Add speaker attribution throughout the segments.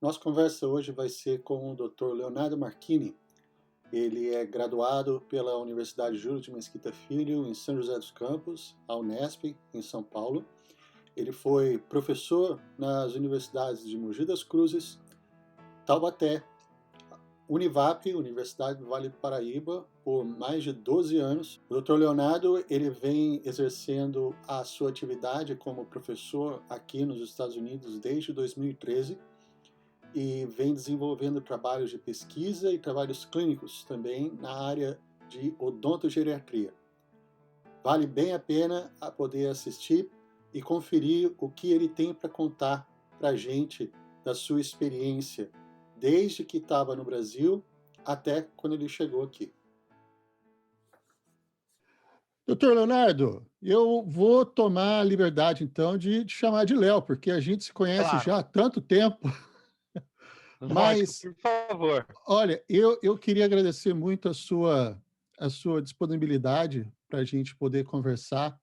Speaker 1: Nossa conversa hoje vai ser com o Dr. Leonardo Marchini. Ele é graduado pela Universidade Júlio de Mesquita Filho, em São José dos Campos, a Unesp, em São Paulo. Ele foi professor nas universidades de Mogi das Cruzes, Taubaté, Univap, Universidade do Vale do Paraíba, por mais de 12 anos. O Dr. Leonardo ele vem exercendo a sua atividade como professor aqui nos Estados Unidos desde 2013 e vem desenvolvendo trabalhos de pesquisa e trabalhos clínicos também na área de odontogeriatria. Vale bem a pena a poder assistir e conferir o que ele tem para contar para a gente da sua experiência, desde que estava no Brasil até quando ele chegou aqui.
Speaker 2: Doutor Leonardo, eu vou tomar a liberdade, então, de te chamar de Léo, porque a gente se conhece
Speaker 3: Claro,
Speaker 2: já há tanto tempo.
Speaker 3: lógico,
Speaker 2: Mas,
Speaker 3: por favor.
Speaker 2: olha, eu queria agradecer muito a sua disponibilidade para a gente poder conversar,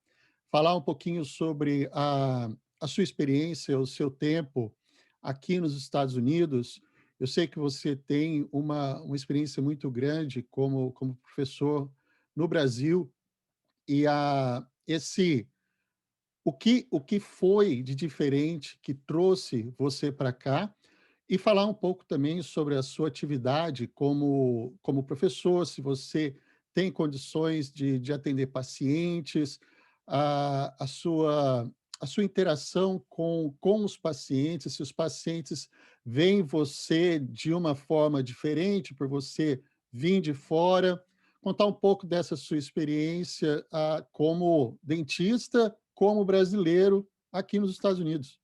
Speaker 2: falar um pouquinho sobre a sua experiência, o seu tempo aqui nos Estados Unidos. Eu sei que você tem uma experiência muito grande como professor no Brasil, e o que foi de diferente que trouxe você para cá, e falar um pouco também sobre a sua atividade como professor, se você tem condições de atender pacientes, a sua interação com os pacientes, se os pacientes veem você de uma forma diferente por você vir de fora. Contar um pouco dessa sua experiência, como dentista, como brasileiro aqui nos Estados Unidos.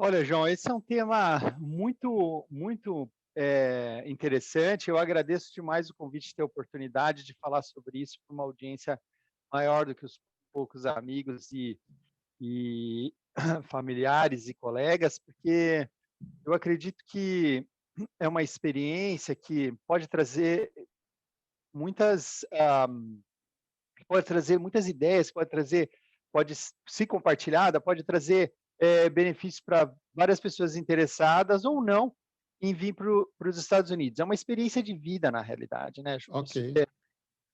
Speaker 3: Olha, João, esse é um tema muito interessante. Eu agradeço demais o convite, ter a oportunidade de falar sobre isso para uma audiência maior do que os poucos amigos e familiares e colegas, porque eu acredito que é uma experiência que muitas, ah, pode trazer muitas ideias, pode se compartilhada, pode trazer benefícios para várias pessoas interessadas ou não em vir para os Estados Unidos. É uma experiência de vida, na realidade, né, João?
Speaker 2: Ok,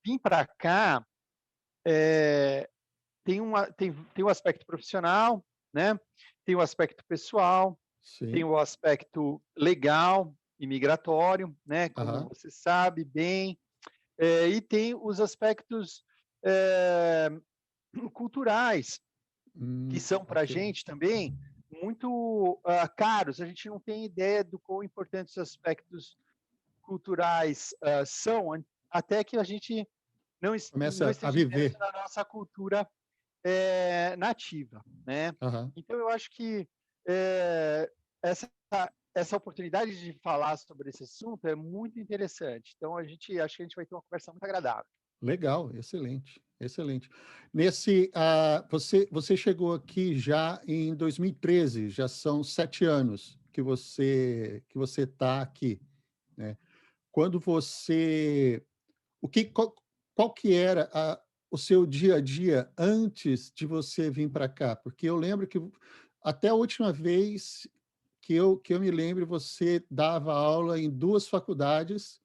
Speaker 3: Vim para cá tem um aspecto profissional, né? Tem o aspecto pessoal, tem
Speaker 2: sim.
Speaker 3: o aspecto legal, imigratório, né? Como
Speaker 2: Aham.
Speaker 3: você sabe bem, e tem os aspectos eh, culturais, que são para a
Speaker 2: Ok.
Speaker 3: gente também muito caros. A gente não tem ideia do quão importantes os aspectos culturais são, até que a gente não
Speaker 2: Começa a
Speaker 3: esteja imerso
Speaker 2: viver.
Speaker 3: na nossa cultura nativa, né?
Speaker 2: Aham.
Speaker 3: Então eu acho que eh, essa essa oportunidade de falar sobre esse assunto é muito interessante. Então acho que a gente vai ter uma conversa muito agradável.
Speaker 2: Legal, excelente, excelente. Você chegou aqui já em 2013, já são 7 anos que você está aqui, né. Quando você o que qual que era o seu dia a dia antes de você vir para cá? Porque eu lembro que até a última vez que eu me lembro, você dava aula em 2 faculdades,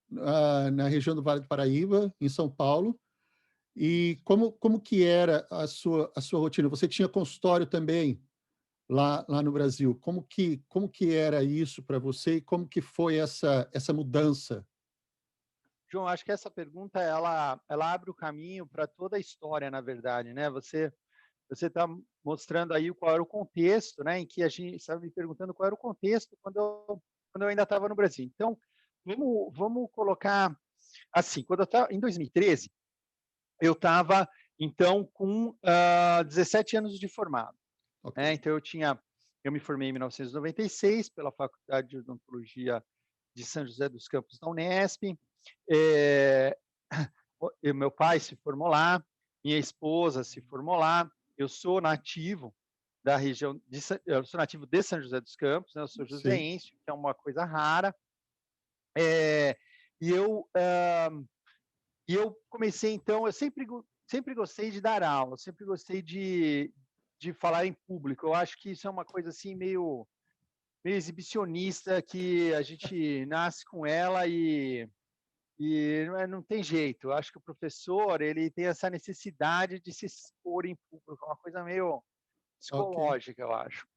Speaker 2: na região do Vale do Paraíba, em São Paulo. E como que era a sua rotina? Você tinha consultório também lá no Brasil. Como que era isso para você e como que foi essa mudança?
Speaker 3: João, acho que essa pergunta ela abre o caminho para toda a história, na verdade, né? Você está mostrando aí qual era o contexto, né, em que a gente estava me perguntando qual era o contexto quando eu ainda estava no Brasil. Então, vamos colocar assim, quando eu estava em 2013, eu estava então com 17 anos de formado,
Speaker 2: Ok,
Speaker 3: né? Então eu me formei em 1996 pela Faculdade de Odontologia de São José dos Campos da Unesp. Eh, meu pai se formou lá, minha esposa se formou lá. Eu sou nativo da região eu sou nativo de São José dos Campos, né, eu sou
Speaker 2: sim.
Speaker 3: joseense, que é uma coisa rara. Eh, e eu, hã, eu comecei então eu sempre gostei de dar aula, sempre gostei de falar em público. Eu acho que isso é uma coisa, assim, meio meio exibicionista que a gente nasce com ela e não tem jeito. Eu acho que o professor, ele tem essa necessidade de se expor em público, é uma coisa meio
Speaker 2: Ok.
Speaker 3: psicológica, eu acho.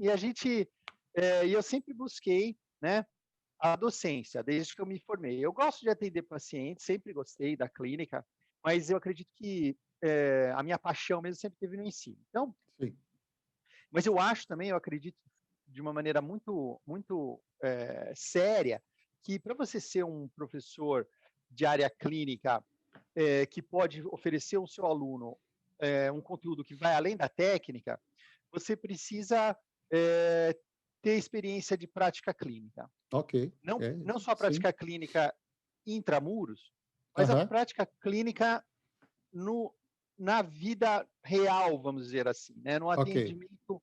Speaker 3: E a gente, e eu sempre busquei, né, a docência, desde que eu me formei. Eu gosto de atender pacientes, sempre gostei da clínica, mas eu acredito que a minha paixão mesmo sempre teve no ensino. Então,
Speaker 2: Sim.
Speaker 3: mas eu acho também, eu acredito de uma maneira muito séria, que para você ser um professor de área clínica que pode oferecer ao seu aluno um conteúdo que vai além da técnica, você precisa ter experiência de prática clínica.
Speaker 2: Ok.
Speaker 3: Não só a
Speaker 2: Sim.
Speaker 3: prática clínica intramuros, mas a
Speaker 2: Aham.
Speaker 3: prática clínica na vida real, vamos dizer assim, né? No
Speaker 2: Ok.
Speaker 3: atendimento,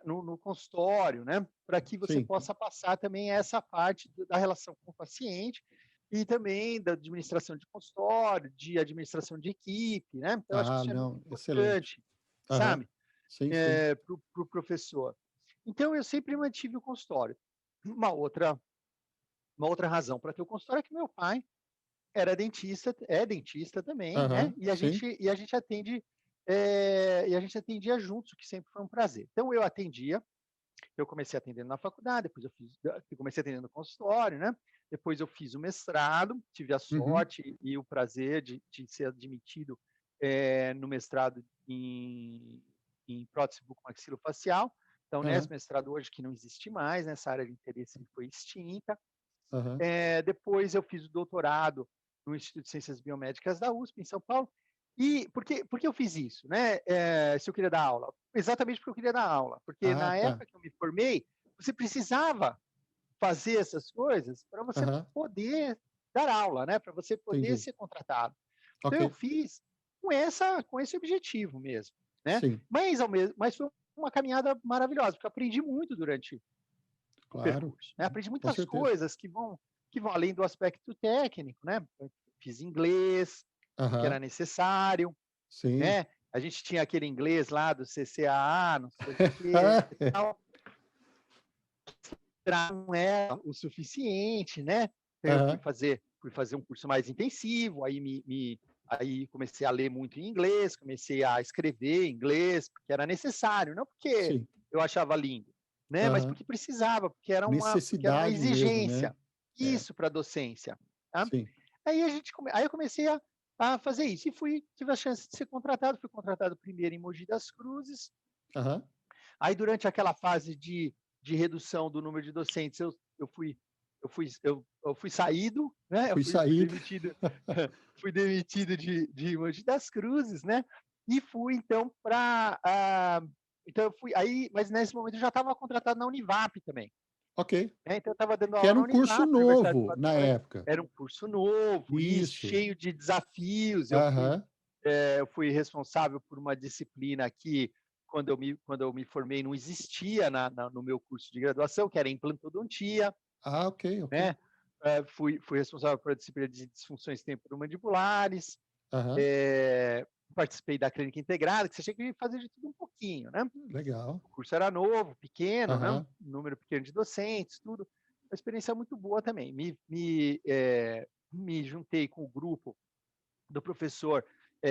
Speaker 3: no consultório, né? Para que você
Speaker 2: Sim.
Speaker 3: possa passar também essa parte da relação com o paciente e também da administração de consultório, de administração de equipe, né? Então, eu acho que
Speaker 2: Ah,
Speaker 3: isso é muito
Speaker 2: não, excelente.
Speaker 3: importante,
Speaker 2: Aham.
Speaker 3: sabe?
Speaker 2: Sim, sim.
Speaker 3: Para o professor. Então, eu sempre mantive o consultório. Uma outra razão para ter o consultório é que meu pai era dentista, é dentista também, né?
Speaker 2: Aham. Sim.
Speaker 3: E a gente atendia juntos, o que sempre foi um prazer. Então eu comecei atendendo na faculdade, depois eu comecei atendendo no consultório, né? Depois eu fiz o mestrado, tive a
Speaker 2: Uhum.
Speaker 3: sorte e o prazer de ser admitido no mestrado em prótese bucomaxilofacial. Então, nesse
Speaker 2: Aham.
Speaker 3: mestrado hoje que não existe mais, nessa área de interesse foi extinta.
Speaker 2: Aham.
Speaker 3: Depois eu fiz o doutorado no Instituto de Ciências Biomédicas da USP, em São Paulo. E por que eu fiz isso, né? Se eu queria dar aula? Exatamente porque eu queria dar aula. Porque
Speaker 2: Ah,
Speaker 3: na
Speaker 2: tá.
Speaker 3: época que eu me formei, você precisava fazer essas coisas para você
Speaker 2: Aham.
Speaker 3: poder dar aula, né? Para você poder
Speaker 2: Entendi.
Speaker 3: ser contratado. Então
Speaker 2: Ok.
Speaker 3: eu fiz com esse objetivo mesmo, né?
Speaker 2: Sim,
Speaker 3: Mas foi uma caminhada maravilhosa, porque eu aprendi muito durante o
Speaker 2: claro.
Speaker 3: percurso, né? Aprendi
Speaker 2: Com
Speaker 3: muitas
Speaker 2: certeza.
Speaker 3: coisas que vão além do aspecto técnico, né? Eu fiz inglês, porque era
Speaker 2: Aham.
Speaker 3: necessário,
Speaker 2: Sim.
Speaker 3: né? A gente tinha aquele inglês lá do CCAA, não sei o quê, tal, não era o suficiente, né? Então eu
Speaker 2: Aham.
Speaker 3: fui fazer um curso mais intensivo, aí comecei a ler muito em inglês, comecei a escrever em inglês, porque era necessário, não porque
Speaker 2: Sim.
Speaker 3: eu achava lindo, né? Mas
Speaker 2: Aham.
Speaker 3: porque precisava, porque era uma
Speaker 2: Necessidade mesmo, né?
Speaker 3: exigência,
Speaker 2: É.
Speaker 3: isso para a docência, tá?
Speaker 2: Sim.
Speaker 3: Aí eu comecei a fazer isso e tive a chance de ser contratado. Fui contratado primeiro em Mogi das Cruzes.
Speaker 2: Aham.
Speaker 3: Aí, durante aquela fase de redução do número de docentes, eu fui saído, né? Eu
Speaker 2: Fui
Speaker 3: fui
Speaker 2: saído.
Speaker 3: demitido, fui demitido de Mogi das Cruzes, né? E fui então então eu fui aí, mas nesse momento eu já estava contratado na Univap também.
Speaker 2: Ok.
Speaker 3: Né? Então eu estava dando
Speaker 2: Que
Speaker 3: aula
Speaker 2: era
Speaker 3: na
Speaker 2: um curso
Speaker 3: Univap, Universidade de
Speaker 2: novo
Speaker 3: Pato
Speaker 2: na
Speaker 3: Branco.
Speaker 2: época.
Speaker 3: Era um curso novo e
Speaker 2: Isso.
Speaker 3: cheio de desafios.
Speaker 2: Aham.
Speaker 3: Eu fui responsável por uma disciplina que, quando eu me formei, não existia no meu curso de graduação, que era implantodontia,
Speaker 2: Ah, ok, ok.
Speaker 3: né? Fui responsável por a disciplina de disfunções temporomandibulares,
Speaker 2: Aham.
Speaker 3: é, participei da clínica integrada, que você tinha que fazer de tudo um pouquinho, né?
Speaker 2: Legal.
Speaker 3: O curso era novo, pequeno, né? Um
Speaker 2: Aham.
Speaker 3: número pequeno de docentes, tudo. Uma experiência muito boa também. Me juntei com o grupo do professor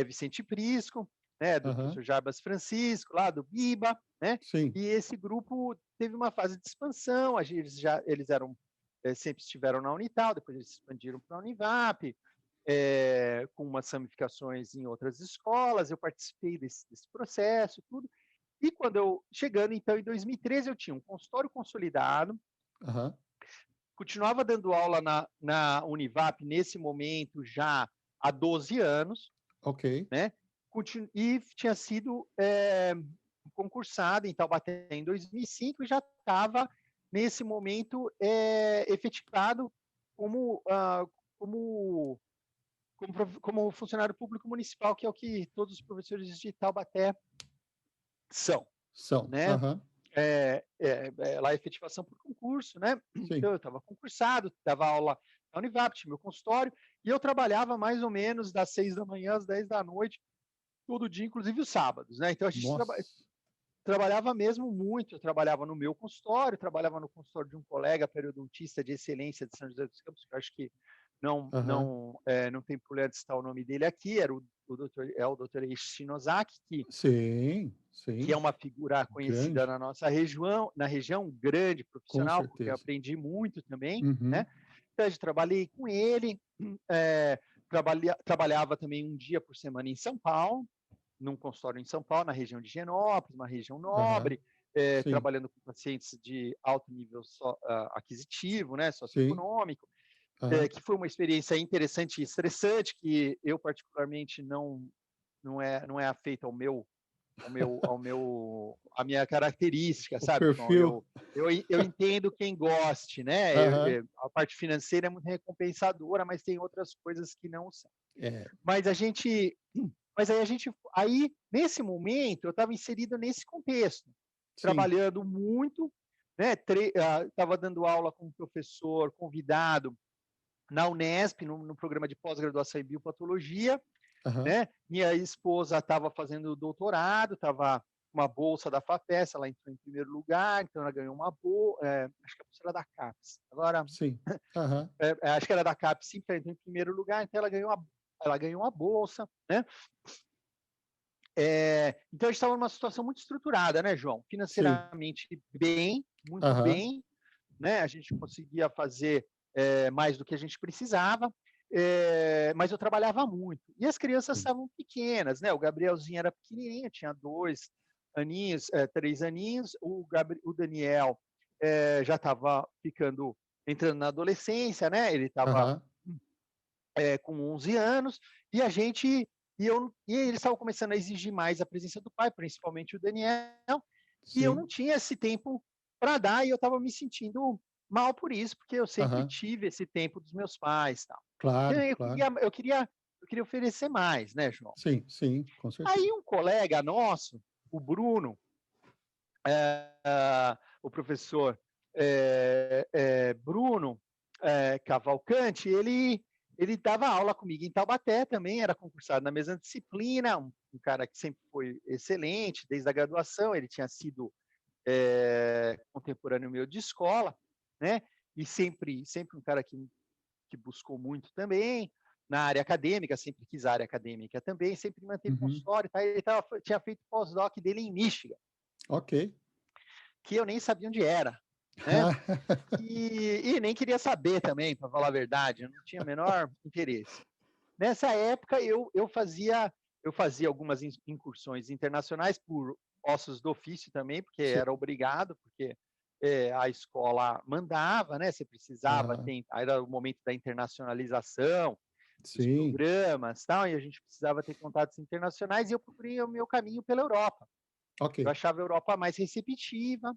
Speaker 3: Vicente Prisco, né, do
Speaker 2: Aham.
Speaker 3: professor Jarbas Francisco, lá do BIBA, né?
Speaker 2: Sim.
Speaker 3: E esse grupo teve uma fase de expansão. Eles sempre estiveram na Unital, depois eles expandiram para a Univap, com umas ramificações em outras escolas. Eu participei desse processo, tudo. E chegando então em 2013, eu tinha um consultório consolidado,
Speaker 2: Aham.
Speaker 3: continuava dando aula na Univap nesse momento já há 12 anos,
Speaker 2: Ok.
Speaker 3: né? E tinha sido concursado em Taubaté em 2005 e já estava, nesse momento, efetivado como, como, como funcionário público municipal, que é o que todos os professores de Taubaté são,
Speaker 2: São.
Speaker 3: né?
Speaker 2: Aham.
Speaker 3: Lá a efetivação por concurso, né?
Speaker 2: Sim.
Speaker 3: Então eu estava concursado, dava aula na Univap, tinha meu consultório, e eu trabalhava mais ou menos das 6 da manhã às 10 da noite, todo dia, inclusive os sábados, né? Então a gente
Speaker 2: Nossa.
Speaker 3: trabalhava mesmo muito. Eu trabalhava no meu consultório, trabalhava no consultório de um colega periodontista de excelência de São José dos Campos, que eu acho que
Speaker 2: Aham.
Speaker 3: não tem problema de citar o nome dele aqui, era o doutor Eiichi Shinosaki,
Speaker 2: Sim,
Speaker 3: que é
Speaker 2: sim,
Speaker 3: uma figura conhecida
Speaker 2: grande,
Speaker 3: na nossa região, grande
Speaker 2: com
Speaker 3: profissional, porque eu
Speaker 2: certeza.
Speaker 3: aprendi muito também, né?
Speaker 2: Uhum.
Speaker 3: Então, eu trabalhei com ele, é, trabalhava também um dia por semana em São Paulo, num consultório em São Paulo, na região de Higienópolis, uma região
Speaker 2: Aham.
Speaker 3: nobre,
Speaker 2: Sim,
Speaker 3: trabalhando com pacientes de alto nível aquisitivo, né,
Speaker 2: sim.
Speaker 3: socioeconômico,
Speaker 2: Aham.
Speaker 3: que foi uma experiência interessante e estressante, que eu particularmente não é afeita a minha característica,
Speaker 2: O
Speaker 3: sabe, João?
Speaker 2: perfil.
Speaker 3: Eu entendo quem goste, né?
Speaker 2: Aham.
Speaker 3: A parte financeira é muito recompensadora, mas tem outras coisas que não são.
Speaker 2: É,
Speaker 3: Mas a gente, mas aí nesse momento eu estava inserido nesse contexto,
Speaker 2: sim.
Speaker 3: trabalhando muito, né? Estava dando aula como professor convidado na Unesp, no programa de pós-graduação em biopatologia,
Speaker 2: Aham.
Speaker 3: né? Minha esposa estava fazendo doutorado, estava uma bolsa da FAPESP, ela entrou em primeiro lugar, então ela ganhou uma bolsa, acho que a bolsa era da CAPES. Agora,
Speaker 2: Sim. Aham.
Speaker 3: acho que era da CAPES, sim, ela entrou em primeiro lugar, então ela ganhou uma bolsa, né? Então a gente estava numa situação muito estruturada, né, João?
Speaker 2: Sim.
Speaker 3: Financeiramente bem, muito
Speaker 2: Aham.
Speaker 3: bem, né? A gente conseguia fazer mais do que a gente precisava, mas eu trabalhava muito. E as crianças
Speaker 2: Sim.
Speaker 3: estavam pequenas, né? O Gabrielzinho era pequenininho, tinha 2 aninhos, 3 aninhos. O Daniel já estava entrando na adolescência, né? Ele estava
Speaker 2: Aham.
Speaker 3: com 11 anos, e a gente e eles estavam começando a exigir mais a presença do pai, principalmente o Daniel, e eu não
Speaker 2: Sim.
Speaker 3: tinha esse tempo para dar, e eu estava me sentindo mal por isso, porque eu sempre
Speaker 2: Aham.
Speaker 3: tive esse tempo dos meus pais, tal. Então
Speaker 2: Claro, claro.
Speaker 3: eu queria oferecer mais, né, João?
Speaker 2: Sim, sim, com
Speaker 3: Aí
Speaker 2: certeza.
Speaker 3: um colega nosso, o Bruno, o professor Bruno Cavalcante, ele dava aula comigo em Taubaté também, era concursado na mesma disciplina, um cara que sempre foi excelente, desde a graduação, ele tinha sido contemporâneo meu de escola, né? E sempre um cara que buscou muito também, na área acadêmica, sempre quis área acadêmica também, sempre manteve
Speaker 2: Uhum.
Speaker 3: consultório, tá? Ele tinha feito pós-doc dele em Michigan,
Speaker 2: Ok.
Speaker 3: que eu nem sabia onde era, né? E nem queria saber também, para falar a verdade, eu não tinha o menor interesse. Nessa época, eu fazia algumas incursões internacionais por ossos do ofício também, porque
Speaker 2: Sim.
Speaker 3: era obrigado, porque a escola mandava, né? Você precisava,
Speaker 2: Aham.
Speaker 3: era o momento da internacionalização dos
Speaker 2: Sim.
Speaker 3: programas, tal, e a gente precisava ter contatos internacionais, e eu procurei o meu caminho pela Europa.
Speaker 2: Ok.
Speaker 3: Eu achava a Europa mais receptiva.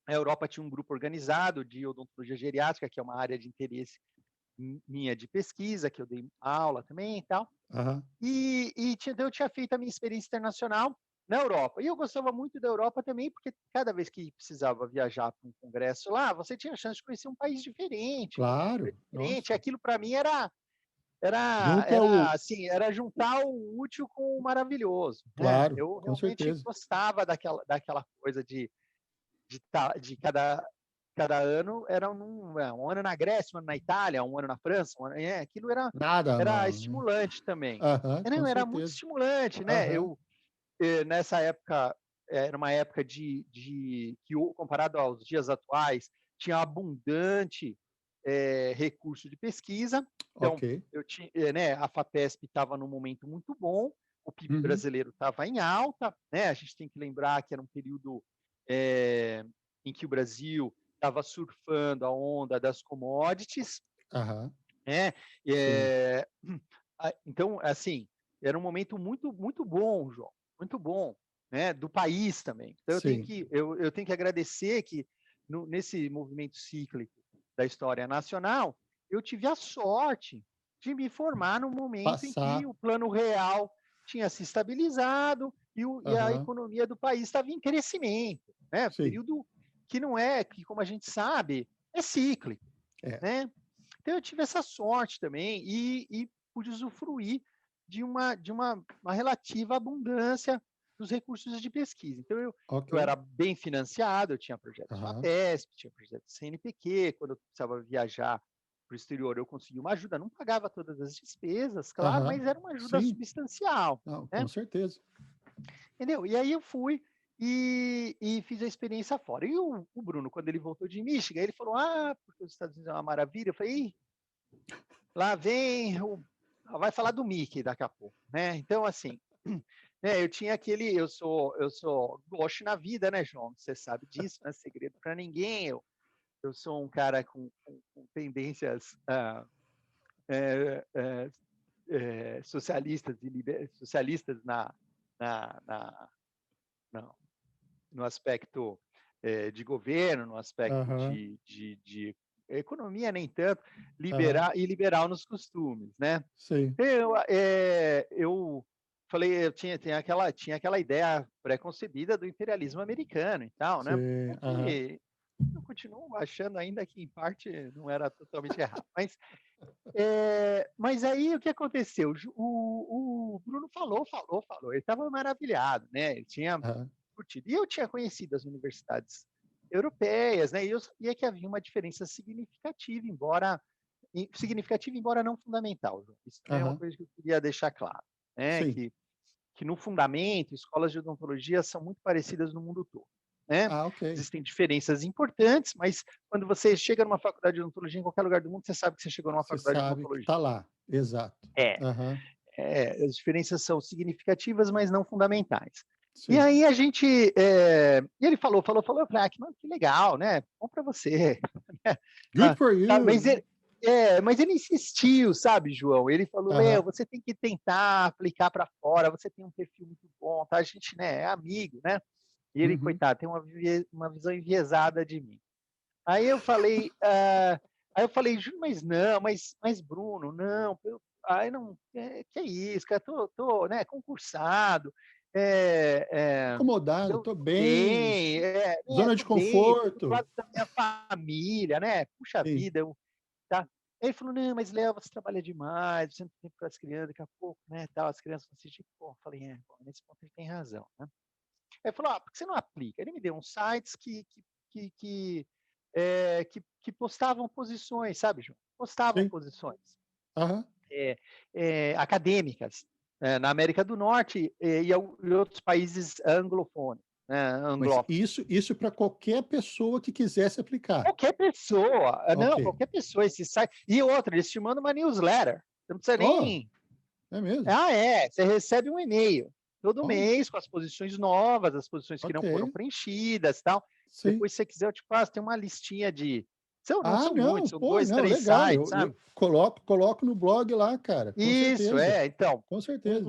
Speaker 3: A Europa tinha um grupo organizado de odontologia geriátrica, que é uma área de interesse minha de pesquisa, que eu dei aula também e tal.
Speaker 2: Aham.
Speaker 3: Então eu tinha feito a minha experiência internacional na Europa. E eu gostava muito da Europa também, porque cada vez que precisava viajar para um congresso lá, você tinha a chance de conhecer um país diferente, uma cultura
Speaker 2: Claro.
Speaker 3: diferente.
Speaker 2: Nossa.
Speaker 3: Aquilo para mim
Speaker 2: Junta o
Speaker 3: assim, era juntar o útil com o maravilhoso, né?
Speaker 2: claro,
Speaker 3: Eu
Speaker 2: com
Speaker 3: realmente
Speaker 2: certeza.
Speaker 3: gostava daquela coisa de cada ano era um ano na Grécia, um ano na Itália, um ano na França, aquilo
Speaker 2: Nada,
Speaker 3: era
Speaker 2: mano.
Speaker 3: estimulante também.
Speaker 2: Aham, com
Speaker 3: Não, era muito
Speaker 2: certeza.
Speaker 3: estimulante, né?
Speaker 2: Aham.
Speaker 3: Nessa época, era uma época comparado aos dias atuais, tinha abundante recurso de pesquisa. Então,
Speaker 2: Ok.
Speaker 3: né, a FAPESP estava num momento muito bom, o PIB
Speaker 2: Uhum.
Speaker 3: brasileiro estava em alta, né? A gente tem que lembrar que era um período é, em que o Brasil estava surfando a onda das commodities,
Speaker 2: Aham.
Speaker 3: né?
Speaker 2: Sim.
Speaker 3: É, então, assim, era um momento muito, muito bom, João, muito bom, né? Do país também. Então,
Speaker 2: Sim.
Speaker 3: eu tenho que agradecer que nesse movimento cíclico da história nacional, eu tive a sorte de me formar no momento em que
Speaker 2: Passar.
Speaker 3: o plano real tinha se estabilizado e a
Speaker 2: Aham.
Speaker 3: economia do país estava em crescimento, né?
Speaker 2: Sim.
Speaker 3: Período que, como a gente sabe, é cíclico,
Speaker 2: É.
Speaker 3: né? Então eu tive essa sorte também e pude usufruir de uma relativa abundância dos recursos de pesquisa. Então, eu
Speaker 2: Ok.
Speaker 3: era bem financiado, eu tinha projetos
Speaker 2: Aham.
Speaker 3: FAPESP, tinha projetos CNPq, quando eu precisava viajar para o exterior, eu conseguia uma ajuda, não pagava todas as despesas, claro,
Speaker 2: Aham.
Speaker 3: mas era uma ajuda
Speaker 2: Sim.
Speaker 3: substancial,
Speaker 2: Não,
Speaker 3: né?
Speaker 2: com certeza.
Speaker 3: Entendeu? E aí eu fui e fiz a experiência fora. E o Bruno, quando ele voltou de Michigan, ele falou: ah, porque os Estados Unidos é uma maravilha. Eu falei: ih, lá vem, vai falar do Mickey daqui a pouco, né? Então, assim, né, eu tinha aquele, eu sou gauche na vida, né, João? Você sabe disso, não é segredo para ninguém. Eu sou um cara com tendências é, é, socialistas socialistas na, na, na- no aspecto de governo, no aspecto
Speaker 2: Aham.
Speaker 3: de economia nem tanto,
Speaker 2: Aham.
Speaker 3: liberal nos costumes, né?
Speaker 2: Sim.
Speaker 3: Eu falei, tinha aquela ideia pré-concebida do imperialismo americano e tal, né?
Speaker 2: Sim. Aham.
Speaker 3: Que eu continuo achando ainda que em parte não era totalmente errado, mas aí o que aconteceu? O Bruno falou, ele estava maravilhado, né? Ele tinha
Speaker 2: Aham.
Speaker 3: curtido. E eu tinha conhecido as universidades europeias, né? E eu sabia que havia uma diferença significativa, embora não fundamental, João. Isso também é uma
Speaker 2: Aham.
Speaker 3: coisa que eu queria deixar claro, né?
Speaker 2: Sim.
Speaker 3: Que no fundamento, escolas de odontologia são muito parecidas no mundo todo, né?
Speaker 2: Ah, ok.
Speaker 3: Existem diferenças importantes, mas quando você chega numa faculdade de odontologia em qualquer lugar do mundo, você sabe que você chegou numa
Speaker 2: Você
Speaker 3: faculdade de
Speaker 2: sabe que
Speaker 3: odontologia.
Speaker 2: está lá. Exato.
Speaker 3: É,
Speaker 2: Aham.
Speaker 3: as diferenças são significativas, mas não fundamentais. E
Speaker 2: Sim.
Speaker 3: aí e ele falou, eu falei, mano, que legal, né? Bom para você.
Speaker 2: Good for
Speaker 3: Mas
Speaker 2: you.
Speaker 3: mas ele insistiu, sabe, João? Ele falou, Léo,
Speaker 2: Aham.
Speaker 3: você tem que tentar aplicar para fora, você tem um perfil muito bom, tá? A gente, né, é amigo, né? E ele,
Speaker 2: Uhum.
Speaker 3: coitado, tem uma visão enviesada de mim. Aí eu falei, Júnior, mas não, mas Bruno, não, não, que é isso, cara, tô, né, concursado,
Speaker 2: Acomodado,
Speaker 3: eu
Speaker 2: tô
Speaker 3: tô
Speaker 2: bem.
Speaker 3: bem,
Speaker 2: Zona de
Speaker 3: tô bem, tô do
Speaker 2: conforto.
Speaker 3: lado da minha família, né, puxa
Speaker 2: Sim.
Speaker 3: vida, tá. Ele falou, não, mas Léo, você trabalha demais, você não tem tempo para as crianças, daqui a pouco, né, tal, as crianças vão assistir, pô, eu falei, pô, nesse ponto ele tem razão, né. Ele falou, por que você não aplica? Ele me deu uns sites que postavam posições, sabe, João? Postavam
Speaker 2: Sim.
Speaker 3: posições
Speaker 2: Aham.
Speaker 3: acadêmicas na América do Norte e outros países anglofônicos, né,
Speaker 2: Mas
Speaker 3: anglófonos.
Speaker 2: isso para qualquer pessoa que quisesse aplicar.
Speaker 3: Qualquer pessoa,
Speaker 2: Ok.
Speaker 3: não, qualquer pessoa, esse site. E outra, eles te mandam uma newsletter. Você não precisa
Speaker 2: Oh,
Speaker 3: nem.
Speaker 2: é mesmo?
Speaker 3: Você recebe um e-mail todo
Speaker 2: Olha,
Speaker 3: mês com as posições novas, as posições que não foram
Speaker 2: ok.
Speaker 3: preenchidas, tal.
Speaker 2: Sim.
Speaker 3: Depois, se você quiser, eu te passo, tem uma listinha de. Não
Speaker 2: Ah,
Speaker 3: são
Speaker 2: não,
Speaker 3: muitos, são
Speaker 2: pô,
Speaker 3: dois,
Speaker 2: não,
Speaker 3: três
Speaker 2: legal.
Speaker 3: sites,
Speaker 2: Eu
Speaker 3: sabe?
Speaker 2: coloco no blog lá, cara, com
Speaker 3: Isso,
Speaker 2: certeza.
Speaker 3: então.
Speaker 2: Com certeza.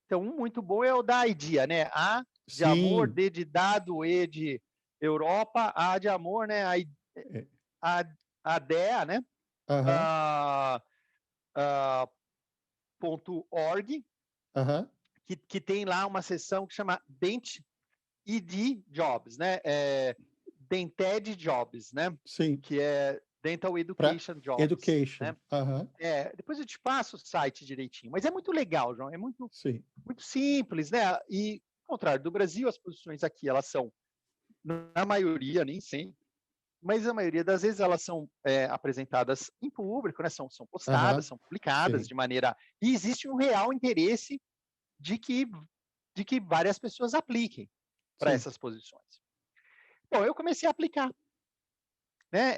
Speaker 3: Então, um muito bom é o da IDEA, né? A de amor,
Speaker 2: Sim.
Speaker 3: D de dado, E de Europa, A de amor, né?
Speaker 2: É,
Speaker 3: A, a DEA, né?
Speaker 2: aham,
Speaker 3: Ah, ah, .org,
Speaker 2: aham,
Speaker 3: que tem lá uma seção que chama Dent ED Jobs, né? Dented Jobs, né?
Speaker 2: sim.
Speaker 3: Que é Dental
Speaker 2: Para
Speaker 3: Education Jobs,
Speaker 2: education.
Speaker 3: né?
Speaker 2: Aham,
Speaker 3: Depois eu te passo o site direitinho, mas é muito legal, João, é muito,
Speaker 2: sim.
Speaker 3: muito simples, né? E, ao contrário do Brasil, as posições aqui, elas são, na maioria, nem sempre, mas a maioria das vezes elas são apresentadas em público, né? São postadas,
Speaker 2: Aham,
Speaker 3: são publicadas
Speaker 2: sim,
Speaker 3: de maneira... E existe um real interesse de que, de que várias pessoas apliquem para
Speaker 2: sim.
Speaker 3: essas posições. Bom, eu comecei a aplicar, né?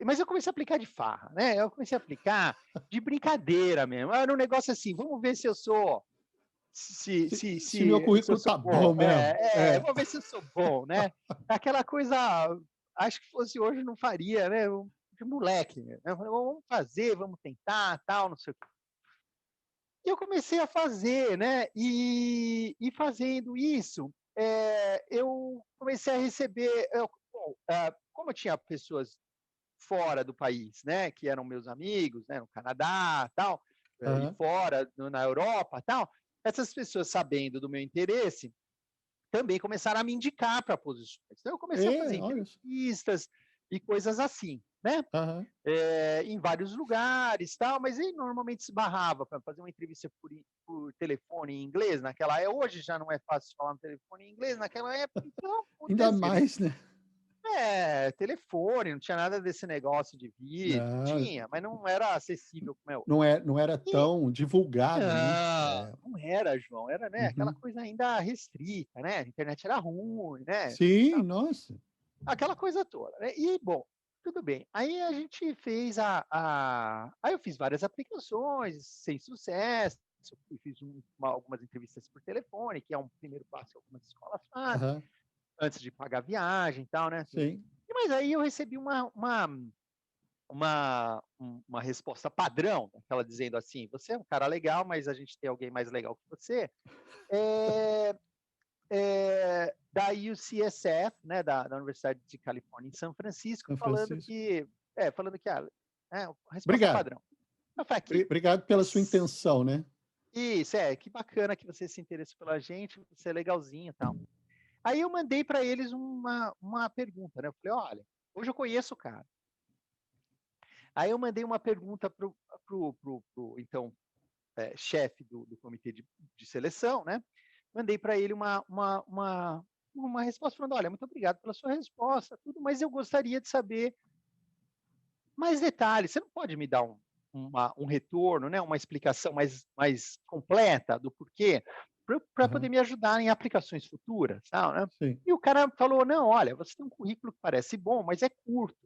Speaker 3: Mas eu comecei a aplicar de farra, né? Eu comecei a aplicar de brincadeira mesmo. Era um negócio assim, vamos ver se eu sou
Speaker 2: Se meu
Speaker 3: se eu
Speaker 2: currículo
Speaker 3: sou
Speaker 2: tá
Speaker 3: bom.
Speaker 2: bom mesmo. É.
Speaker 3: Vamos ver se eu sou bom, né? Aquela coisa, acho que fosse hoje não faria, né? De moleque, né? Eu falei, vamos fazer, vamos tentar, tal, não sei o quê. E eu comecei a fazer, né? E fazendo isso, eu comecei a receber, como eu tinha pessoas fora do país, né, que eram meus amigos, né, no Canadá, tal, e
Speaker 2: Aham,
Speaker 3: fora na Europa, tal, essas pessoas sabendo do meu interesse também começaram a me indicar para posições. Então eu comecei a fazer
Speaker 2: olha só.
Speaker 3: entrevistas, e coisas assim, né?
Speaker 2: Aham.
Speaker 3: Em vários lugares, tal, mas ele normalmente se barrava para fazer uma entrevista por telefone em inglês naquela época. Hoje já não é fácil falar no telefone em inglês, naquela época, então,
Speaker 2: Ainda
Speaker 3: putz, ele
Speaker 2: mais, né?
Speaker 3: telefone, não tinha nada desse negócio de vídeo,
Speaker 2: Não,
Speaker 3: tinha, mas não era acessível como é hoje.
Speaker 2: não era
Speaker 3: E
Speaker 2: tão divulgado, né?
Speaker 3: não, não era, João, era, né, aquela
Speaker 2: Uhum.
Speaker 3: coisa ainda restrita, né, a internet era ruim, né,
Speaker 2: Sim, nossa.
Speaker 3: aquela coisa toda, né. E, bom, tudo bem. Aí a gente fez aí eu fiz várias aplicações, sem sucesso, e fiz algumas entrevistas por telefone, que é um primeiro passo que algumas escolas fazem,
Speaker 2: Aham.
Speaker 3: antes de pagar viagem e tal, né, tudo.
Speaker 2: Sim.
Speaker 3: Mas aí eu recebi uma resposta padrão, aquela dizendo assim: "Você é um cara legal, mas a gente tem alguém mais legal que você", eh da UCSF, né, da Universidade de Califórnia em São Francisco,
Speaker 2: São Francisco.
Speaker 3: falando que, a resposta
Speaker 2: Obrigado.
Speaker 3: padrão. Eu falei: "Aqui,
Speaker 2: Obrigado pela sua
Speaker 3: s
Speaker 2: intenção, né?
Speaker 3: isso, que bacana que você se interessou pela gente, você é legalzinho e tal". Aí eu mandei para eles uma pergunta, né, eu falei: "Olha, hoje eu conheço o cara". Aí eu mandei uma pergunta para o então, chefe do comitê de seleção, né, mandei para ele uma resposta falando: "Olha, muito obrigado pela sua resposta, tudo, mas eu gostaria de saber mais detalhes. Você não pode me dar um retorno, né, uma explicação mais completa do porquê, para poder
Speaker 2: Aham.
Speaker 3: me ajudar em aplicações futuras, tal, né?"
Speaker 2: Sim.
Speaker 3: E o cara falou: "Não, olha, você tem um currículo que parece bom, mas é curto.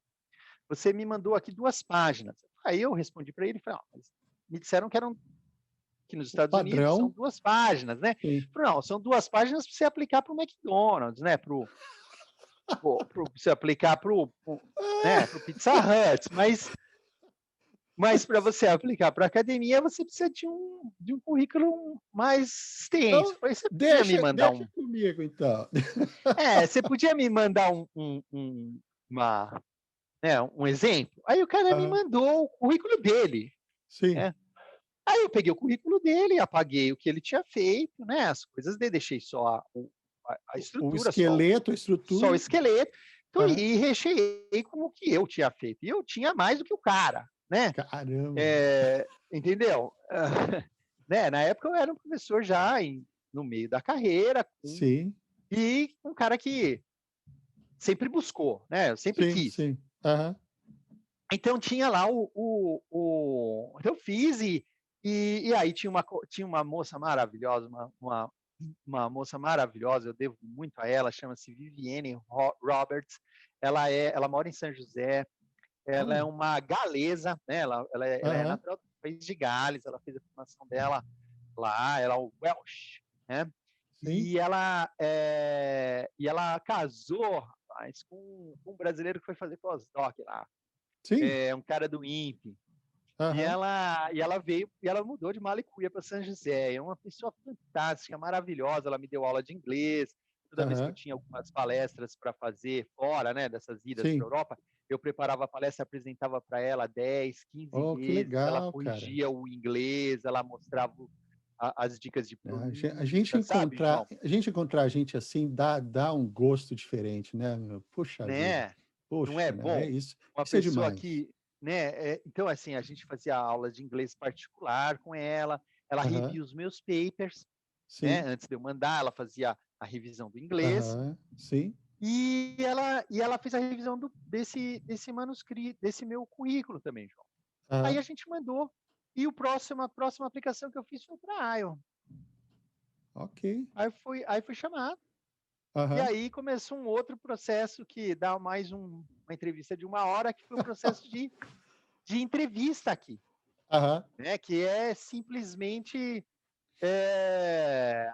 Speaker 3: Você me mandou aqui 2 páginas". Aí eu respondi para ele e falei: "Ó, mas me disseram que nos
Speaker 2: O
Speaker 3: Estados Unidos são
Speaker 2: padrão,
Speaker 3: 2 páginas, né".
Speaker 2: sim.
Speaker 3: Falei: "Não, são 2 páginas para você aplicar para o McDonald's, né, pra você aplicar para o Pizza Hut, mas para você aplicar para academia, você precisa de um currículo mais extenso".
Speaker 2: Então,
Speaker 3: Falei: "Você podia me mandar
Speaker 2: deixa comigo, então.
Speaker 3: você podia me mandar uma um exemplo?". Aí o cara me
Speaker 2: Aham.
Speaker 3: mandou o currículo dele,
Speaker 2: Sim.
Speaker 3: né. Aí eu peguei o currículo dele, apaguei o que ele tinha feito, né, as coisas dele, deixei só a
Speaker 2: O
Speaker 3: estrutura,
Speaker 2: esqueleto, a
Speaker 3: só o
Speaker 2: estrutura.
Speaker 3: esqueleto, então,
Speaker 2: Aham.
Speaker 3: e recheei com o que eu tinha feito. E eu tinha mais do que o cara, né.
Speaker 2: Caramba.
Speaker 3: Entendeu? Né, na época eu era um professor já no meio da carreira,
Speaker 2: Sim,
Speaker 3: e um cara que sempre buscou, né, eu sempre
Speaker 2: sim,
Speaker 3: quis.
Speaker 2: sim. Aham.
Speaker 3: Então tinha lá eu fiz e aí tinha uma moça maravilhosa, uma moça maravilhosa, eu devo muito a ela, chama-se Vivienne Roberts, ela mora em São José, ela é
Speaker 2: Olha.
Speaker 3: uma galesa, né, ela é
Speaker 2: Aham.
Speaker 3: natural do país de Gales, ela fez a formação dela lá, ela é o Welsh, né,
Speaker 2: Sim,
Speaker 3: e ela casou, rapaz, com um brasileiro que foi fazer pós-doc lá,
Speaker 2: sim.
Speaker 3: um cara do INPE.
Speaker 2: Aham.
Speaker 3: E ela veio e ela mudou de Malicuia para São José. É uma pessoa fantástica, maravilhosa. Ela me deu aula de inglês. Toda vez que eu
Speaker 2: Aham.
Speaker 3: tinha algumas palestras para fazer fora, né, dessas idas para a
Speaker 2: Sim.
Speaker 3: Europa, eu preparava a palestra, apresentava para ela 10, 15
Speaker 2: Oh, que
Speaker 3: vezes. Ela
Speaker 2: legal, cara.
Speaker 3: corrigia o inglês, ela mostrava as dicas de pronúncia, sabe, João?
Speaker 2: A gente encontrar gente assim dá um gosto diferente, né, meu? Puxa vida.
Speaker 3: Né? Não é
Speaker 2: Poxa, né? É
Speaker 3: bom?
Speaker 2: isso.
Speaker 3: Uma
Speaker 2: Isso é
Speaker 3: pessoa
Speaker 2: demais.
Speaker 3: que, né, então assim, a gente fazia aulas de inglês particular com ela
Speaker 2: Aham.
Speaker 3: revia os meus papers, né,
Speaker 2: Sim.
Speaker 3: antes de eu mandar, ela fazia a revisão do inglês,
Speaker 2: Aham. Sim.
Speaker 3: e ela fez a revisão desse manuscrito, desse meu currículo também, João. Aí
Speaker 2: Aham.
Speaker 3: a gente mandou, e a próxima aplicação que eu fiz foi para a IELTS.
Speaker 2: Ok.
Speaker 3: Aí fui chamado. E
Speaker 2: Aham.
Speaker 3: aí começou um outro processo que dá mais uma entrevista de 1 hora, que foi o processo de entrevista aqui,
Speaker 2: Aham.
Speaker 3: né, que é simplesmente, eh,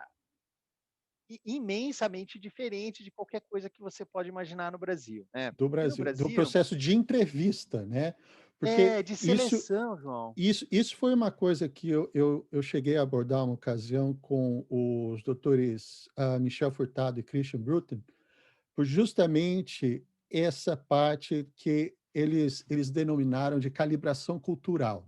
Speaker 3: imensamente diferente de qualquer coisa que você pode imaginar no Brasil, né.
Speaker 2: Do
Speaker 3: Porque no
Speaker 2: Brasil, do
Speaker 3: Brasil
Speaker 2: processo de entrevista, né? Porque
Speaker 3: de seleção, João.
Speaker 2: isso foi uma coisa que eu cheguei a abordar uma ocasião com os doutores Michel Furtado e Christian Bruton, por justamente essa parte que eles denominaram de calibração cultural,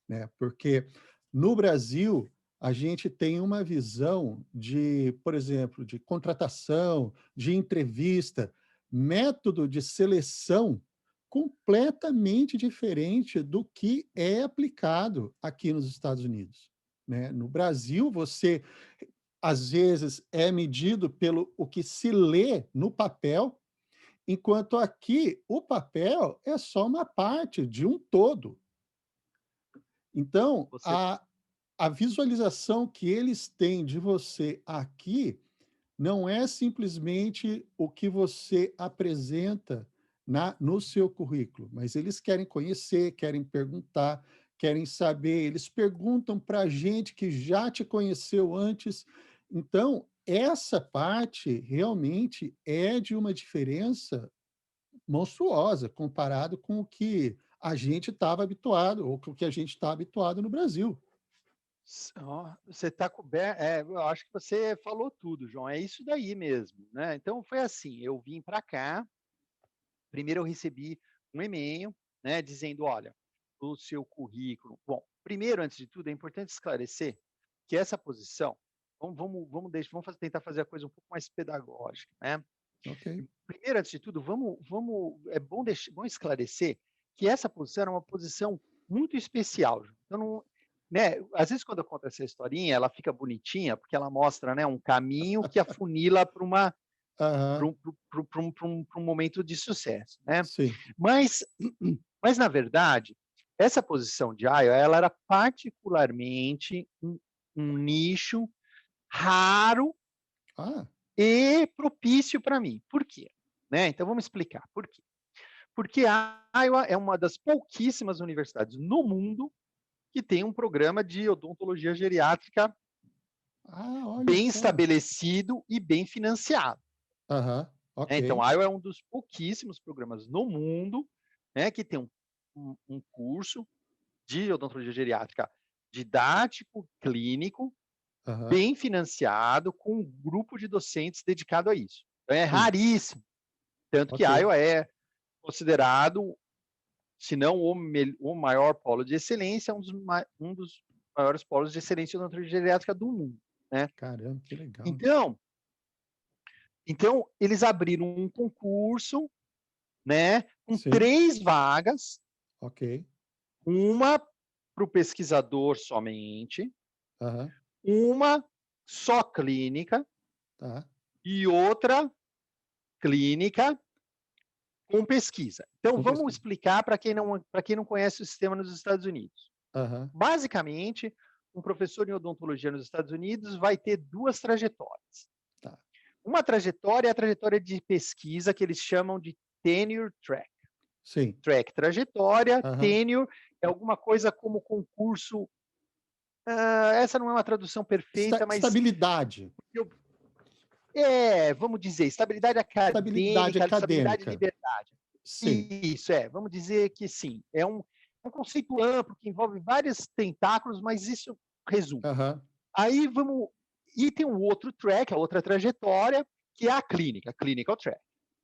Speaker 2: né? Porque no Brasil a gente tem uma visão de, por exemplo, de contratação, de entrevista método de seleção completamente diferente do que é aplicado aqui nos Estados Unidos, né? No Brasil, você às vezes é medido pelo o que se lê no papel, enquanto aqui o papel é só uma parte de um todo. Então,
Speaker 3: Você
Speaker 2: a visualização que eles têm de você aqui não é simplesmente o que você apresenta no seu currículo, mas eles querem conhecer, querem perguntar, querem saber, eles perguntam para gente que já te conheceu antes. Então, essa parte realmente é de uma diferença monstruosa comparado com o que a gente estava habituado, ou com o que a gente está habituado no Brasil.
Speaker 3: Ó, você está coberto. Eu acho que você falou tudo, João. É isso daí mesmo, né? Então foi assim: eu vim para cá. Primeiro, eu recebi um e-mail, né, dizendo: olha, o seu currículo. Bom, primeiro, antes de tudo, é importante esclarecer que essa posição. Vamos tentar fazer a coisa um pouco mais pedagógica, né?
Speaker 2: Ok.
Speaker 3: Primeiro, antes de tudo, é bom esclarecer que essa posição era uma posição muito especial. Então, não, né, às vezes, quando eu conto essa historinha, ela fica bonitinha, porque ela mostra, né, um caminho que afunila para
Speaker 2: Aham,
Speaker 3: um momento de sucesso, né?
Speaker 2: sim.
Speaker 3: Mas, mas na verdade, essa posição de IO, ela era particularmente um nicho raro
Speaker 2: Ah,
Speaker 3: e propício para mim. Por quê? Né? Então vamos explicar por quê. Porque a Iowa é uma das pouquíssimas universidades no mundo que tem um programa de odontologia geriátrica
Speaker 2: olha
Speaker 3: bem
Speaker 2: só.
Speaker 3: estabelecido e bem financiado.
Speaker 2: Aham,
Speaker 3: Né? Então,
Speaker 2: ok.
Speaker 3: a Iowa é um dos pouquíssimos programas no mundo, né, que tem um curso de odontologia geriátrica didático, clínico,
Speaker 2: Aham,
Speaker 3: bem financiado, com um grupo de docentes dedicado a isso. Então, é
Speaker 2: sim,
Speaker 3: raríssimo. Tanto que
Speaker 2: ok.
Speaker 3: a Iowa é considerado, se não o maior polo de excelência, um dos maiores polos de excelência em odontologia geriátrica do mundo. Né?
Speaker 2: Caramba, que legal.
Speaker 3: Então, então, eles abriram um concurso, né, com
Speaker 2: Sim,
Speaker 3: 3 vagas,
Speaker 2: ok.
Speaker 3: uma para o pesquisador somente,
Speaker 2: Aham,
Speaker 3: uma só clínica
Speaker 2: tá.
Speaker 3: e outra clínica com pesquisa. Então,
Speaker 2: Com
Speaker 3: vamos
Speaker 2: pesquisa.
Speaker 3: explicar para quem não conhece o sistema nos Estados Unidos.
Speaker 2: Aham,
Speaker 3: Basicamente, um professor em odontologia nos Estados Unidos vai ter 2 trajetórias.
Speaker 2: tá.
Speaker 3: Uma trajetória é a trajetória de pesquisa que eles chamam de tenure track.
Speaker 2: Sim.
Speaker 3: Track, trajetória,
Speaker 2: Aham.
Speaker 3: tenure é alguma coisa como concurso. Essa não é uma tradução perfeita, mas
Speaker 2: Estabilidade.
Speaker 3: eu, vamos dizer, estabilidade
Speaker 2: Estabilidade
Speaker 3: acadêmica, estabilidade e
Speaker 2: acadêmica.
Speaker 3: liberdade.
Speaker 2: Sim.
Speaker 3: Isso, vamos dizer que sim. É um conceito amplo que envolve vários tentáculos, mas isso resume.
Speaker 2: Aham,
Speaker 3: Aí vamos. E tem um outro track, a outra trajetória, que é a clínica, clinical track.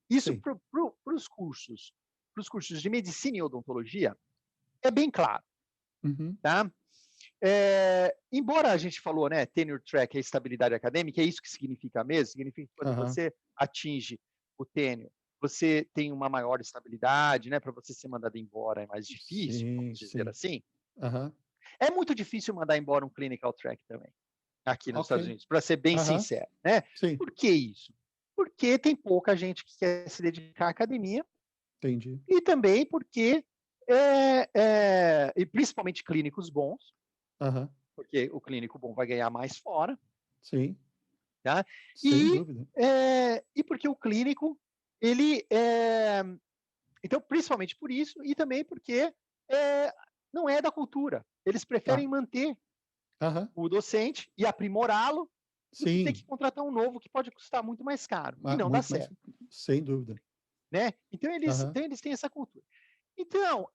Speaker 3: Isso
Speaker 2: sim.
Speaker 3: para os cursos de medicina e odontologia, é bem claro.
Speaker 2: Uhum.
Speaker 3: Tá? Embora a gente falou, né, tenure track é estabilidade acadêmica, é isso que significa mesmo? Significa que quando
Speaker 2: Aham.
Speaker 3: você atinge o tenure, você tem uma maior estabilidade, né, para você ser mandado embora é mais difícil,
Speaker 2: Sim,
Speaker 3: vamos dizer
Speaker 2: sim.
Speaker 3: assim.
Speaker 2: Aham.
Speaker 3: É muito difícil mandar embora um clinical track também, aqui nos
Speaker 2: Ok.
Speaker 3: Estados Unidos, para ser bem
Speaker 2: Aham.
Speaker 3: sincero, né?
Speaker 2: Sim,
Speaker 3: Por que isso? Porque tem pouca gente que quer se dedicar à academia
Speaker 2: entendi.
Speaker 3: e também porque, e principalmente clínicos bons,
Speaker 2: Aham.
Speaker 3: porque o clínico bom vai ganhar mais fora,
Speaker 2: Sim,
Speaker 3: tá?
Speaker 2: sem
Speaker 3: E,
Speaker 2: dúvida.
Speaker 3: e porque o clínico, ele então, principalmente por isso, e também porque não é da cultura. Eles
Speaker 2: Tá.
Speaker 3: preferem manter
Speaker 2: Aham.
Speaker 3: o docente e aprimorá-lo do que ter
Speaker 2: Sim,
Speaker 3: que contratar um novo que pode custar muito mais caro. E não dá
Speaker 2: muito mais
Speaker 3: certo.
Speaker 2: sem dúvida.
Speaker 3: Né? Então eles têm essa cultura. Então,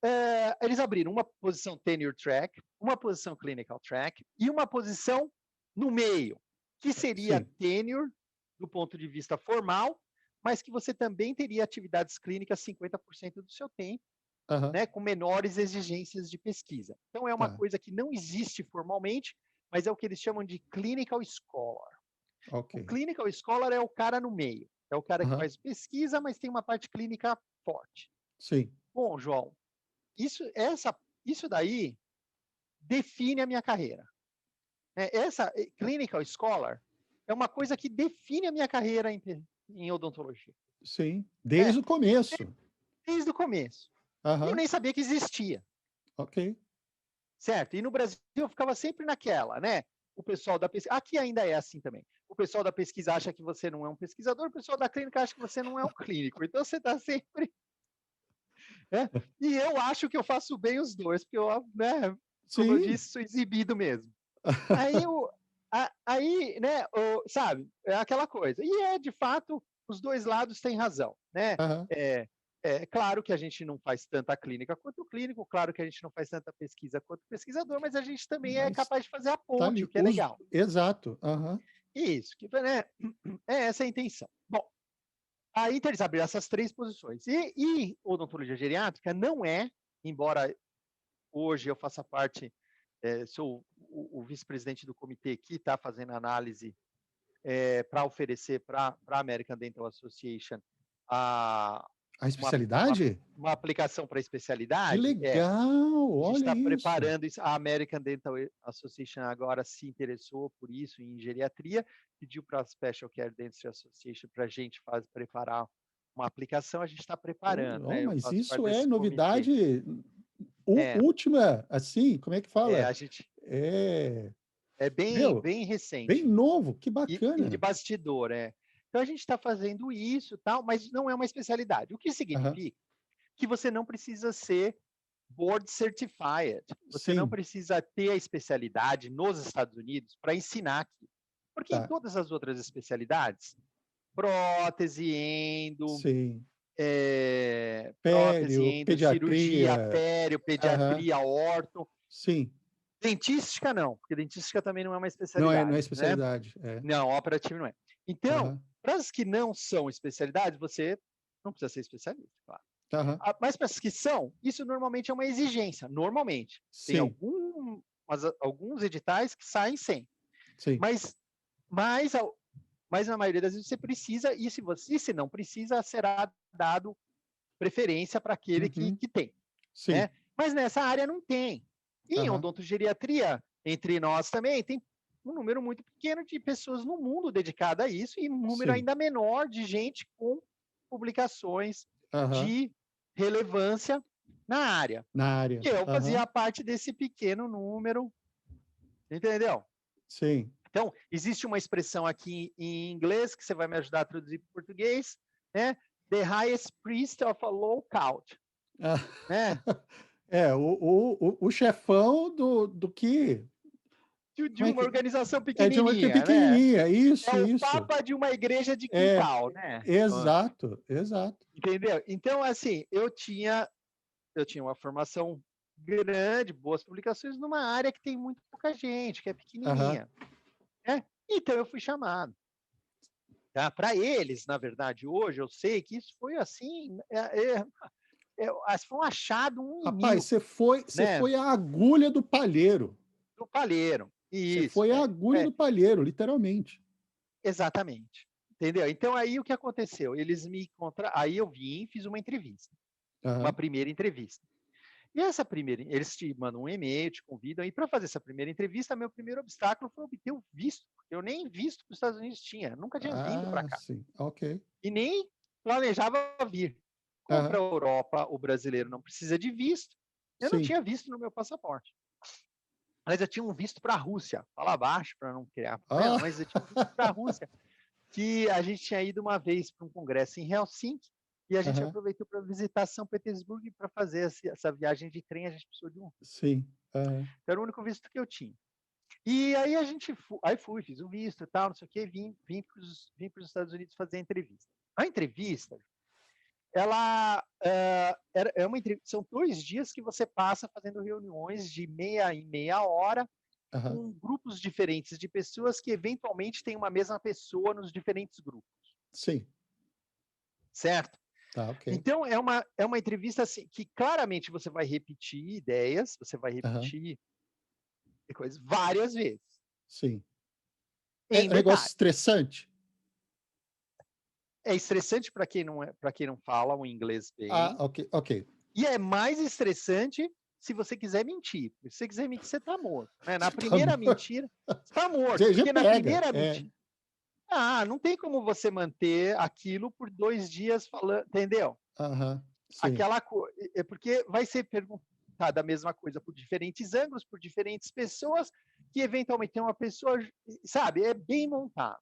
Speaker 3: eles abriram uma posição tenure track, uma posição clinical track e uma posição no meio, que seria
Speaker 2: Sim.
Speaker 3: tenure do ponto de vista formal, mas que você também teria atividades clínicas 50% do seu tempo,
Speaker 2: Aham.
Speaker 3: né, com menores exigências de pesquisa. Então, é uma
Speaker 2: Tá.
Speaker 3: coisa que não existe formalmente, mas é o que eles chamam de clinical scholar.
Speaker 2: Ok.
Speaker 3: O clinical scholar é o cara no meio. É o cara que
Speaker 2: Aham.
Speaker 3: faz pesquisa, mas tem uma parte clínica forte.
Speaker 2: Sim.
Speaker 3: Bom, João, isso daí define a minha carreira. Essa clinical scholar é uma coisa que define a minha carreira em odontologia.
Speaker 2: Sim.
Speaker 3: É,
Speaker 2: Desde o começo.
Speaker 3: desde o começo. E eu
Speaker 2: Aham.
Speaker 3: nem sabia que existia,
Speaker 2: Ok.
Speaker 3: certo? E no Brasil eu ficava sempre naquela, né? O pessoal da pesquisa, aqui ainda é assim também. O pessoal da pesquisa acha que você não é um pesquisador, o pessoal da clínica acha que você não é um clínico. Então você está sempre, né? E eu acho que eu faço bem os dois, porque eu, né, como eu
Speaker 2: Sim.
Speaker 3: disse, sou exibido mesmo. Aí, né, sabe, é aquela coisa. E de fato, os dois lados têm razão, né?
Speaker 2: Aham.
Speaker 3: É claro que a gente não faz tanta clínica quanto o clínico, claro que a gente não faz tanta pesquisa quanto o pesquisador, mas a gente também é
Speaker 2: Mas
Speaker 3: capaz de fazer a
Speaker 2: tá
Speaker 3: ponte, o
Speaker 2: ali.
Speaker 3: que é legal.
Speaker 2: Exato. Aham.
Speaker 3: Isso, que, né, é essa a intenção. Bom, aí então eles abriram essas 3 posições. E odontologia geriátrica não é, embora hoje eu faça parte, sou o vice-presidente do comitê que está fazendo análise para oferecer para a American Dental Association a,
Speaker 2: A
Speaker 3: uma, uma,
Speaker 2: especialidade?
Speaker 3: uma aplicação para
Speaker 2: Que
Speaker 3: especialidade.
Speaker 2: legal!
Speaker 3: A gente
Speaker 2: Olha
Speaker 3: está
Speaker 2: isso.
Speaker 3: preparando isso. A American Dental Association agora se interessou por isso em geriatria, pediu para a Special Care Dentistry Association para a gente preparar uma aplicação. A gente está preparando, né? Eu
Speaker 2: Mas
Speaker 3: faço parte
Speaker 2: isso é
Speaker 3: desse comitê.
Speaker 2: novidade
Speaker 3: É,
Speaker 2: última, assim, como é que fala?
Speaker 3: a gente
Speaker 2: É,
Speaker 3: é bem,
Speaker 2: meu,
Speaker 3: bem
Speaker 2: bem
Speaker 3: recente.
Speaker 2: novo, que
Speaker 3: E de
Speaker 2: bacana.
Speaker 3: bastidor, Então a gente está fazendo isso, tal, mas não é uma especialidade. O que
Speaker 2: Aham.
Speaker 3: significa que você não precisa ser board certified. Você não
Speaker 2: Sim,
Speaker 3: precisa ter a especialidade nos Estados Unidos para ensinar aqui. Porque em
Speaker 2: tá.
Speaker 3: todas as outras especialidades, prótese,
Speaker 2: Sim.
Speaker 3: prótese,
Speaker 2: Pério,
Speaker 3: cirurgia,
Speaker 2: pediatria.
Speaker 3: pério,
Speaker 2: Aham.
Speaker 3: pediatria, orto,
Speaker 2: Sim.
Speaker 3: dentística não, porque dentística também não é uma
Speaker 2: Não é
Speaker 3: especialidade, né?
Speaker 2: especialidade. É.
Speaker 3: Não, operativo não é. Então,
Speaker 2: Aham.
Speaker 3: para as que não são especialidades, você não precisa ser especialista, claro.
Speaker 2: Aham.
Speaker 3: Mas para as que são, isso normalmente é uma exigência. Normalmente. Tem
Speaker 2: Sim,
Speaker 3: alguns editais que saem sem.
Speaker 2: sim.
Speaker 3: Mas, mas, mas na maioria das vezes você precisa, e se não precisa, será dado preferência para aquele
Speaker 2: Uhum.
Speaker 3: que tem.
Speaker 2: Sim.
Speaker 3: Né? Mas nessa área não tem. E em
Speaker 2: Aham.
Speaker 3: odontogeriatria, entre nós também, tem um número muito pequeno de pessoas no mundo dedicada a isso e um número
Speaker 2: Sim.
Speaker 3: ainda menor de gente com publicações
Speaker 2: Aham.
Speaker 3: de relevância na área.
Speaker 2: Na área.
Speaker 3: E eu
Speaker 2: Aham.
Speaker 3: fazia parte desse pequeno número, entendeu?
Speaker 2: Sim.
Speaker 3: Então, existe uma expressão aqui em inglês que você vai me ajudar a traduzir para o português, né? The highest priest of a low count,
Speaker 2: Ah,
Speaker 3: né?
Speaker 2: o chefão do que.
Speaker 3: De
Speaker 2: Como é
Speaker 3: uma
Speaker 2: que.
Speaker 3: organização
Speaker 2: É de uma
Speaker 3: pequenininha, né?
Speaker 2: pequenininha,
Speaker 3: É
Speaker 2: isso,
Speaker 3: o
Speaker 2: isso.
Speaker 3: papa de uma igreja de
Speaker 2: É,
Speaker 3: quintal, né?
Speaker 2: exato, exato.
Speaker 3: Entendeu? Então, assim, eu tinha uma formação grande, boas publicações numa área que tem muito pouca gente, que é
Speaker 2: Aham.
Speaker 3: pequenininha, né? Então eu fui chamado. Tá? Para eles, na verdade, hoje eu sei que isso foi assim, foi um achado um em
Speaker 2: Rapaz,
Speaker 3: mil,
Speaker 2: você foi
Speaker 3: né?
Speaker 2: a agulha do palheiro.
Speaker 3: Do palheiro.
Speaker 2: Você
Speaker 3: Isso,
Speaker 2: foi a agulha do palheiro, literalmente.
Speaker 3: exatamente. Entendeu? Então aí o que aconteceu? Aí eu vim, fiz uma
Speaker 2: Aham.
Speaker 3: primeira entrevista. E essa primeira, eles te mandam um e-mail, te convidam, e para fazer essa primeira entrevista, meu primeiro obstáculo foi obter o visto, porque eu nem visto para os Estados Unidos tinha, nunca tinha vindo para
Speaker 2: Ah,
Speaker 3: cá.
Speaker 2: sim. Ok.
Speaker 3: E nem planejava vir. Como para
Speaker 2: Aham.
Speaker 3: a Europa o brasileiro não precisa de visto, eu não
Speaker 2: Sim.
Speaker 3: tinha visto no meu passaporte. Mas eu tinha um visto para a Rússia, fala baixo para não criar problema,
Speaker 2: Ah,
Speaker 3: mas eu tinha um visto para a Rússia, que a gente tinha ido uma vez para um congresso em Helsinki, e a gente
Speaker 2: aham.
Speaker 3: aproveitou para visitar São Petersburgo e para fazer essa viagem de trem, a gente precisou de um.
Speaker 2: Sim. Aham.
Speaker 3: Era o único visto que eu tinha. E aí aí fui, fiz o visto e tal, não sei o quê, vim para os Estados Unidos fazer a entrevista. A entrevista, ela são 2 dias que você passa fazendo reuniões de meia em meia hora
Speaker 2: Aham.
Speaker 3: com grupos diferentes de pessoas que eventualmente têm uma mesma pessoa nos diferentes grupos,
Speaker 2: Sim.
Speaker 3: certo?
Speaker 2: Tá, ok.
Speaker 3: Então é uma entrevista assim, que claramente você vai repetir ideias, você vai
Speaker 2: Aham.
Speaker 3: repetir coisas várias vezes,
Speaker 2: Sim. É
Speaker 3: em
Speaker 2: um negócio
Speaker 3: detalhe.
Speaker 2: estressante?
Speaker 3: é estressante para quem não fala o inglês bem.
Speaker 2: Ok.
Speaker 3: E é mais estressante se você quiser mentir. Se você quiser mentir, você está morto. Né? Na
Speaker 2: Você tá
Speaker 3: primeira
Speaker 2: morto.
Speaker 3: mentira, você está morto.
Speaker 2: Já
Speaker 3: Porque na
Speaker 2: pega.
Speaker 3: primeira mentira, não tem como você manter aquilo por 2 dias falando, entendeu?
Speaker 2: Sim.
Speaker 3: Aquela coisa. É porque vai ser perguntada a mesma coisa por diferentes ângulos, por diferentes pessoas, que eventualmente tem uma pessoa, sabe, é bem montado.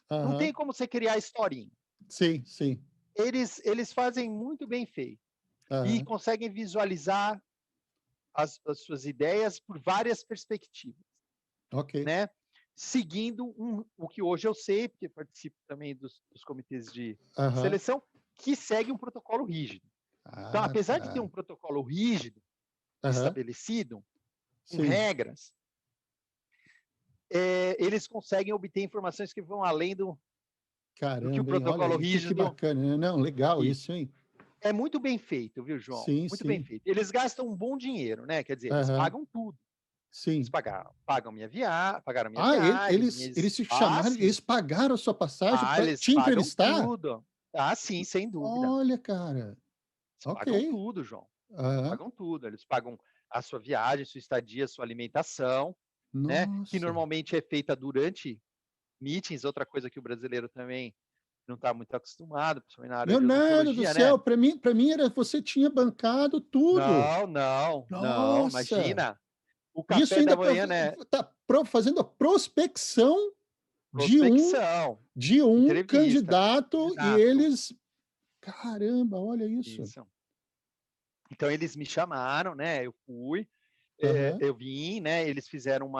Speaker 3: Não tem como você criar historinha.
Speaker 2: Sim.
Speaker 3: Eles fazem muito bem feito. E conseguem visualizar as suas ideias por várias perspectivas.
Speaker 2: Ok.
Speaker 3: Né? Seguindo o que hoje eu sei, porque participo também dos comitês de seleção, que segue um protocolo rígido. Então, apesar de ter um protocolo rígido, estabelecido, com regras, eles conseguem obter informações que vão além do que o protocolo rígido.
Speaker 2: Que bacana. Não, legal isso, hein?
Speaker 3: É muito bem feito, viu, João? Muito bem feito. Eles gastam um bom dinheiro, né? Quer dizer, eles pagam tudo.
Speaker 2: Sim.
Speaker 3: Eles pagam minha viagem, pagaram minha viagem.
Speaker 2: Eles se chamaram, eles pagaram a sua passagem para te entrevistar?
Speaker 3: Tudo. Sim, sem dúvida.
Speaker 2: Olha, cara.
Speaker 3: Eles pagam tudo, João. Pagam tudo. Eles pagam a sua viagem, sua estadia, sua alimentação, né? Que normalmente é feita durante meetings, outra coisa que o brasileiro também não está muito acostumado, principalmente na área de
Speaker 2: Leonardo do céu,
Speaker 3: né?
Speaker 2: para mim era você tinha bancado tudo.
Speaker 3: Não, imagina. O café
Speaker 2: Isso ainda
Speaker 3: da manhã, né?
Speaker 2: Tá fazendo a prospecção de um candidato e eles... Caramba, olha isso.
Speaker 3: Então, eles me chamaram, né? Eu fui, eu vim, né? Eles fizeram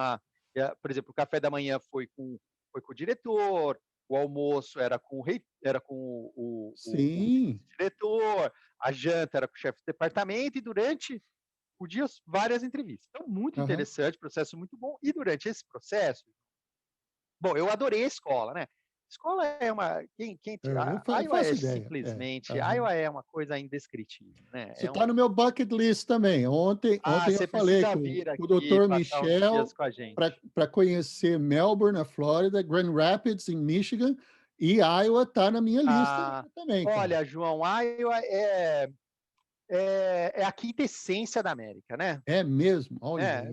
Speaker 3: por exemplo, o café da manhã foi com o diretor, o almoço era com o diretor, a janta era com o chefe de departamento e durante o dia várias entrevistas. Então, muito interessante, processo muito bom. E durante esse processo, bom, eu adorei a escola, né? Escola é uma... Iowa é simplesmente... Iowa é uma coisa indescritível, né?
Speaker 2: Isso está no meu bucket list também. Ontem eu falei com o Dr. Michel para conhecer Melbourne, na Flórida, Grand Rapids, em Michigan, e Iowa está na minha lista também.
Speaker 3: Olha, João, Iowa é a quintessência da América, né?
Speaker 2: É mesmo? Olha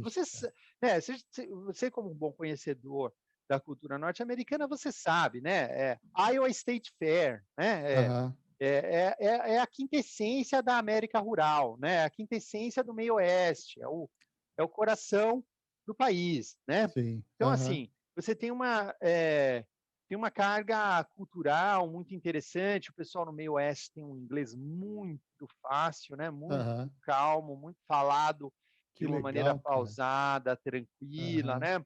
Speaker 3: Você, como um bom conhecedor da cultura norte-americana, você sabe, né? Iowa State Fair, né? É a quintessência da América rural, né? A quintessência do meio oeste, é o coração do país, né?
Speaker 2: Sim.
Speaker 3: Então, assim, você tem uma carga cultural muito interessante. O pessoal no meio oeste tem um inglês muito fácil, né? Muito calmo, muito falado de uma maneira pausada, tranquila, né?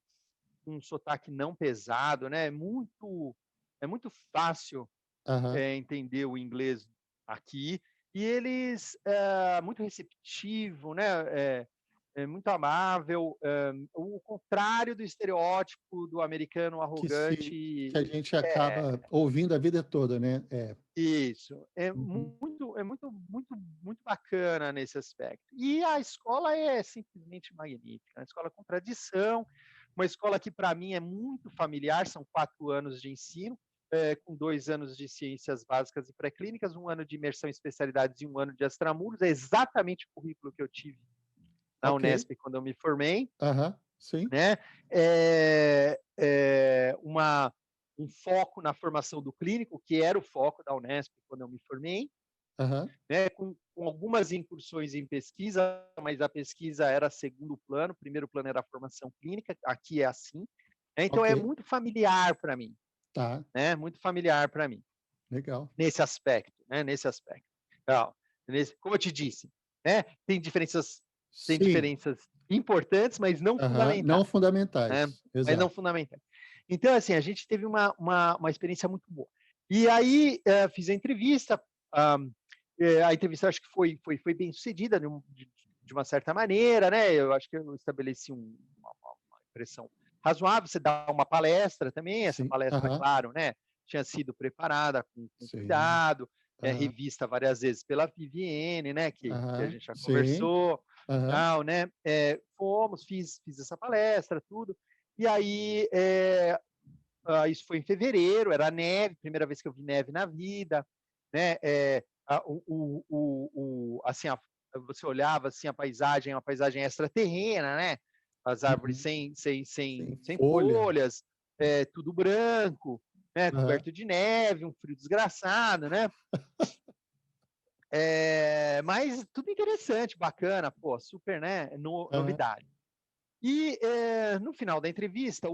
Speaker 3: Um sotaque não pesado, né? É muito fácil entender o inglês aqui. E eles muito receptivo, né? Muito amável, o contrário do estereótipo do americano arrogante.
Speaker 2: Que a gente acaba ouvindo a vida toda, né?
Speaker 3: Isso. Muito bacana nesse aspecto. E a escola é simplesmente magnífica. Uma escola com tradição, uma escola que, para mim, é muito familiar. São 4 anos de ensino, com 2 anos de ciências básicas e pré-clínicas, 1 ano de imersão em especialidades e 1 ano de extramuros. É exatamente o currículo que eu tive na Unesp quando eu me formei.
Speaker 2: Sim.
Speaker 3: Né? Um foco na formação do clínico, que era o foco da Unesp quando eu me formei, né? Com algumas incursões em pesquisa, mas a pesquisa era segundo plano, primeiro plano era a formação clínica, aqui é assim. Né? Então, é muito familiar para mim. Né? Muito familiar para mim.
Speaker 2: Legal.
Speaker 3: Nesse aspecto. Né? Então, como eu te disse, né? Tem diferenças importantes, mas não fundamentais.
Speaker 2: Não fundamentais.
Speaker 3: Né? Mas não fundamentais. Então, assim, a gente teve uma experiência muito boa. E aí, fiz a entrevista. A entrevista acho que foi bem sucedida de uma certa maneira, né? Eu acho que eu estabeleci uma impressão razoável. Você dá uma palestra também. Essa palestra, claro, né? Tinha sido preparada com cuidado, revista várias vezes pela Viviane, né? Que a gente já conversou. Tal, né? Fiz essa palestra, tudo. E aí isso foi em fevereiro, era neve, primeira vez que eu vi neve na vida, né? Assim, você olhava assim a paisagem, uma paisagem extraterrena, né? As árvores
Speaker 2: Uhum.
Speaker 3: sem
Speaker 2: Sem folha.
Speaker 3: folhas, tudo branco, né?
Speaker 2: Aham,
Speaker 3: Coberto de neve, um frio desgraçado, né? Mas tudo interessante, bacana, pô, super, né?
Speaker 2: aham.
Speaker 3: Novidade. E no final da entrevista,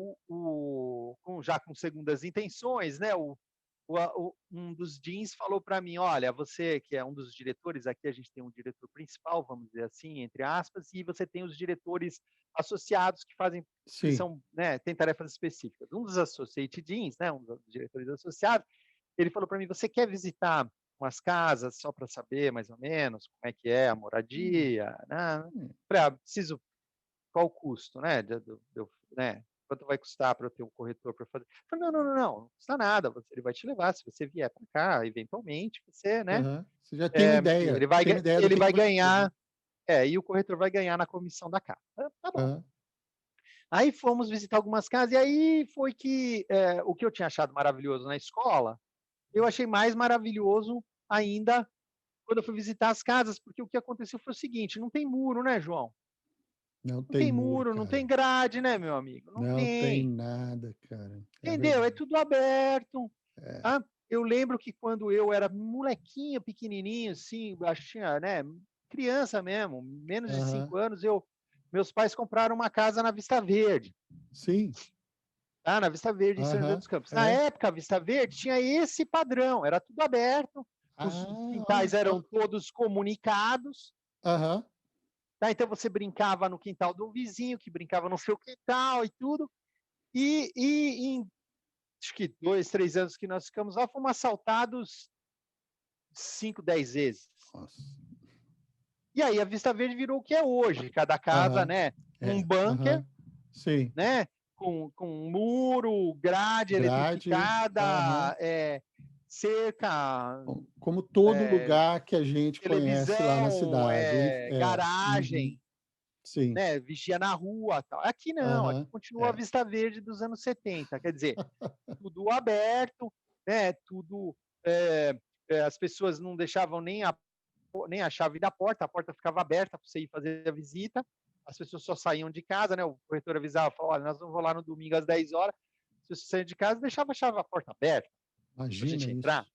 Speaker 3: já com segundas intenções, né? Um dos deans falou para mim: olha, você que é um dos diretores, aqui a gente tem um diretor principal, vamos dizer assim, entre aspas, e você tem os diretores associados que
Speaker 2: Sim.
Speaker 3: são, né, tem tarefas específicas. Um dos associate deans, né, um dos diretores associados, ele falou para mim: você quer visitar umas casas só para saber mais ou menos como é que é a
Speaker 2: Hum,
Speaker 3: moradia, né?
Speaker 2: hum.
Speaker 3: Falei, preciso, qual o custo, né? Né? Quanto vai custar para eu ter um corretor para fazer? Eu falei, não custa nada, ele vai te levar, se você vier para cá, eventualmente, você, né?
Speaker 2: Aham. Você já tem uma ideia, tem uma ideia do
Speaker 3: Ele
Speaker 2: que
Speaker 3: vai
Speaker 2: vai fazer.
Speaker 3: ganhar, e o corretor vai ganhar na comissão da casa. Tá bom.
Speaker 2: Aham.
Speaker 3: Aí fomos visitar algumas casas, e aí foi que o que eu tinha achado maravilhoso na escola, eu achei mais maravilhoso ainda quando eu fui visitar as casas, porque o que aconteceu foi o seguinte: não tem muro, né, João?
Speaker 2: Não
Speaker 3: Não
Speaker 2: tem
Speaker 3: tem
Speaker 2: muro,
Speaker 3: muro, não tem
Speaker 2: cara.
Speaker 3: grade, né, meu amigo? Não
Speaker 2: Não tem
Speaker 3: tem.
Speaker 2: nada, cara. É
Speaker 3: Entendeu? É
Speaker 2: verdade.
Speaker 3: tudo aberto.
Speaker 2: É.
Speaker 3: Tá? Eu lembro que quando eu era molequinho, pequenininho, assim, tinha, né, criança mesmo, menos de
Speaker 2: Aham.
Speaker 3: 5 anos, meus pais compraram uma casa na Vista Verde,
Speaker 2: Sim.
Speaker 3: tá? Na Vista Verde, em São José
Speaker 2: Aham.
Speaker 3: dos Campos. Na
Speaker 2: É.
Speaker 3: época, a Vista Verde tinha esse padrão, era tudo aberto, os
Speaker 2: Ah, olha
Speaker 3: quintais
Speaker 2: só.
Speaker 3: eram todos comunicados,
Speaker 2: Aham.
Speaker 3: tá? Então você brincava no quintal do vizinho, que brincava no seu quintal e tudo. Em acho que 2, 3 anos que nós ficamos lá, fomos assaltados 5, 10 vezes.
Speaker 2: Nossa.
Speaker 3: E aí a Vista Verde virou o que é hoje, cada casa,
Speaker 2: Aham.
Speaker 3: né, um
Speaker 2: É.
Speaker 3: bunker,
Speaker 2: Aham. Sim.
Speaker 3: né, com muro, grade
Speaker 2: Grade. Aham.
Speaker 3: eletrificada, cerca,
Speaker 2: Como todo
Speaker 3: eh,
Speaker 2: lugar que a gente conhece lá na
Speaker 3: televisão,
Speaker 2: cidade. É. Uhum.
Speaker 3: garagem,
Speaker 2: Sim.
Speaker 3: né, vigia na rua, tal. Aqui não, aqui
Speaker 2: Aham.
Speaker 3: continua a
Speaker 2: É.
Speaker 3: Vista Verde dos anos 70, quer dizer, tudo aberto, né, tudo, as pessoas não deixavam nem a chave da porta, a porta ficava aberta para você ir fazer a visita, as pessoas só saíam de casa, né? O corretor avisava, falava, olha, nós vamos lá no domingo às 10 horas, se você sair de casa, deixava a chave, a porta aberta para a
Speaker 2: Imagina
Speaker 3: gente entrar,
Speaker 2: isso.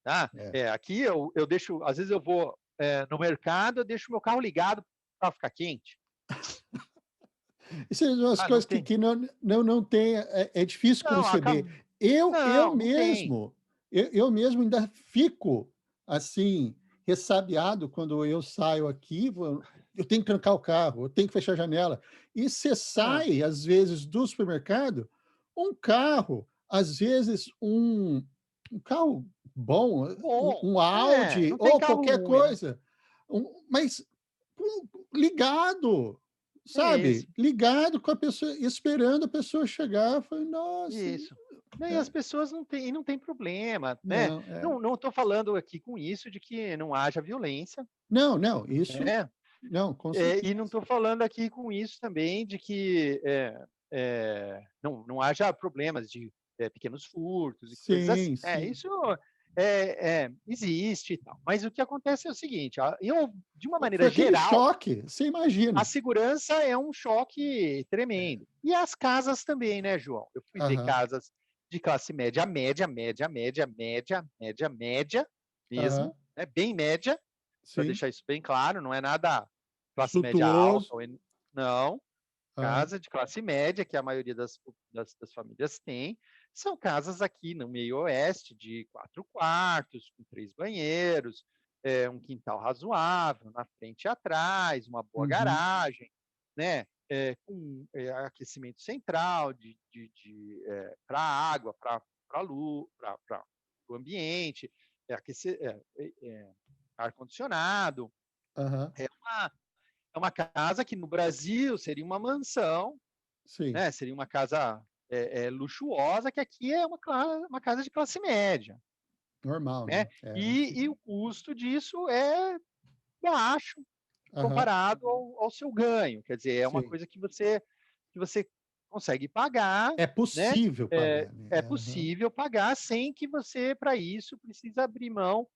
Speaker 3: tá?
Speaker 2: É.
Speaker 3: Aqui eu deixo, às vezes eu vou no mercado, eu deixo meu carro ligado para ficar quente.
Speaker 2: Isso é umas
Speaker 3: Não
Speaker 2: coisas que,
Speaker 3: tem.
Speaker 2: que não tem, é difícil
Speaker 3: Não,
Speaker 2: conceber. Eu
Speaker 3: não tem.
Speaker 2: mesmo, eu mesmo ainda fico assim, ressabiado quando eu saio aqui, eu tenho que trancar o carro, eu tenho que fechar a janela. E você
Speaker 3: Ah,
Speaker 2: sai, às vezes, do supermercado, um carro, às vezes um carro bom,
Speaker 3: bom,
Speaker 2: um Audi
Speaker 3: não tem
Speaker 2: ou
Speaker 3: carro
Speaker 2: qualquer
Speaker 3: ruim, né?
Speaker 2: coisa, mas ligado,
Speaker 3: É
Speaker 2: sabe?
Speaker 3: isso.
Speaker 2: Ligado com a pessoa, esperando a pessoa chegar. Eu falei, nossa,
Speaker 3: Isso. Né, e as
Speaker 2: é,
Speaker 3: pessoas não têm problema, né.
Speaker 2: não, é.
Speaker 3: Não estou falando aqui com isso de que não haja violência,
Speaker 2: Não, não, isso,
Speaker 3: né,
Speaker 2: não, com certeza.
Speaker 3: e não estou falando aqui com isso também de que, não haja problemas de, pequenos furtos e coisas assim,
Speaker 2: Sim,
Speaker 3: né,
Speaker 2: sim.
Speaker 3: isso, existe e tal. Mas o que acontece é o seguinte, de uma
Speaker 2: Foi
Speaker 3: maneira
Speaker 2: aquele
Speaker 3: geral,
Speaker 2: choque, você
Speaker 3: a
Speaker 2: imagina.
Speaker 3: segurança é um choque tremendo. E as casas também, né, João? Eu fui ver
Speaker 2: Aham,
Speaker 3: casas de classe média, média, média, média, média, média, média
Speaker 2: aham,
Speaker 3: mesmo, né, bem média, para
Speaker 2: sim.
Speaker 3: deixar isso bem claro, não é nada classe média alta,
Speaker 2: Suntuoso.
Speaker 3: não,
Speaker 2: Aham,
Speaker 3: casa de classe média, que a maioria das famílias tem, são casas aqui no meio oeste, de 4 quartos, com 3 banheiros, um quintal razoável, na frente e atrás, uma boa
Speaker 2: uhum,
Speaker 3: garagem, né? Com aquecimento central para a água, para luz, para o ambiente, ar-condicionado.
Speaker 2: aham,
Speaker 3: É uma casa que no Brasil seria uma mansão,
Speaker 2: sim.
Speaker 3: né? Seria uma casa luxuosa, que aqui é uma casa de classe média,
Speaker 2: Normal,
Speaker 3: né?
Speaker 2: né? É,
Speaker 3: E o custo disso é baixo
Speaker 2: aham,
Speaker 3: comparado ao seu ganho. Quer dizer, é uma
Speaker 2: sim.
Speaker 3: coisa que você consegue pagar,
Speaker 2: É
Speaker 3: né?
Speaker 2: possível pagar, né?
Speaker 3: É possível pagar sem que você, para isso, precisa abrir mão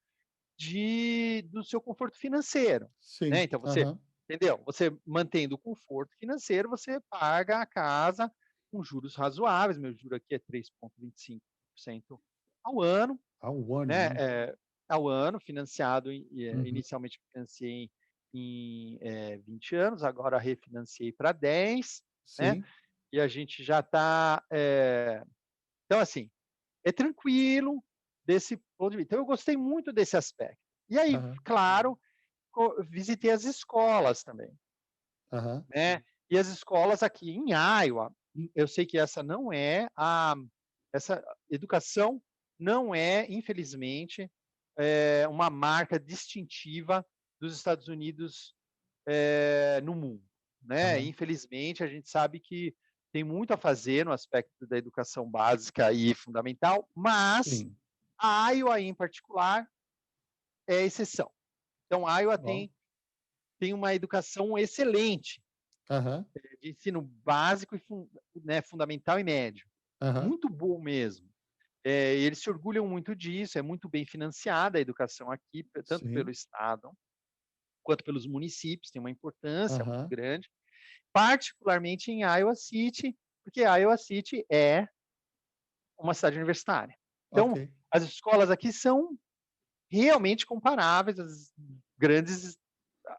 Speaker 3: do seu conforto financeiro, né?
Speaker 2: Sim.
Speaker 3: Então você,
Speaker 2: Aham.
Speaker 3: entendeu? Você mantendo o conforto financeiro, você paga a casa com juros razoáveis. Meu juro aqui é 3,25% ao ano,
Speaker 2: Ao ano,
Speaker 3: né?
Speaker 2: né?
Speaker 3: Ao ano, financiado,
Speaker 2: Uhum.
Speaker 3: inicialmente financiei em 20 anos, agora refinanciei para 10, né?
Speaker 2: Sim.
Speaker 3: E a gente já está. Então, assim, é tranquilo desse ponto de vista. Então, eu gostei muito desse aspecto. E aí,
Speaker 2: Aham.
Speaker 3: claro, visitei as escolas também,
Speaker 2: Aham.
Speaker 3: né? E as escolas aqui em Iowa, eu sei que essa educação não é, infelizmente, uma marca distintiva dos Estados Unidos no mundo, né?
Speaker 2: Aham.
Speaker 3: Infelizmente, a gente sabe que tem muito a fazer no aspecto da educação básica e fundamental, mas
Speaker 2: Sim.
Speaker 3: a Iowa, em particular, é exceção. Então, a Iowa
Speaker 2: Ó.
Speaker 3: tem uma educação excelente
Speaker 2: Aham.
Speaker 3: de ensino básico, né, fundamental e médio.
Speaker 2: Aham.
Speaker 3: Muito bom mesmo. Eles se orgulham muito disso, é muito bem financiada a educação aqui, tanto pelo
Speaker 2: Sim.
Speaker 3: Estado quanto pelos municípios, tem uma importância muito
Speaker 2: Aham.
Speaker 3: grande, particularmente em Iowa City, porque Iowa City é uma cidade universitária.
Speaker 2: Ok.
Speaker 3: Então, as escolas aqui são realmente comparáveis às grandes,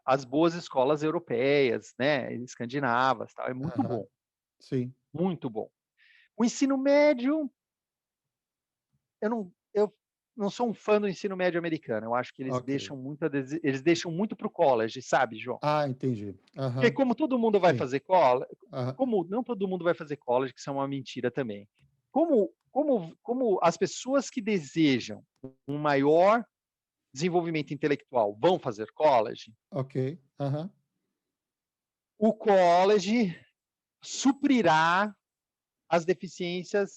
Speaker 3: às boas escolas europeias, né, escandinavas, tal. É
Speaker 2: Aham. Sim.
Speaker 3: muito bom. O ensino médio, eu não sou um fã do ensino médio americano. Eu acho que eles
Speaker 2: Ok.
Speaker 3: deixam muito eles deixam muito para o college, sabe, João?
Speaker 2: Ah, entendi.
Speaker 3: Porque
Speaker 2: Aham.
Speaker 3: como todo mundo vai
Speaker 2: Sim.
Speaker 3: fazer college,
Speaker 2: Aham.
Speaker 3: como não todo mundo vai fazer college, que isso é uma mentira também. Como as pessoas que desejam um maior desenvolvimento intelectual vão fazer college,
Speaker 2: Ok. Aham.
Speaker 3: o college suprirá as deficiências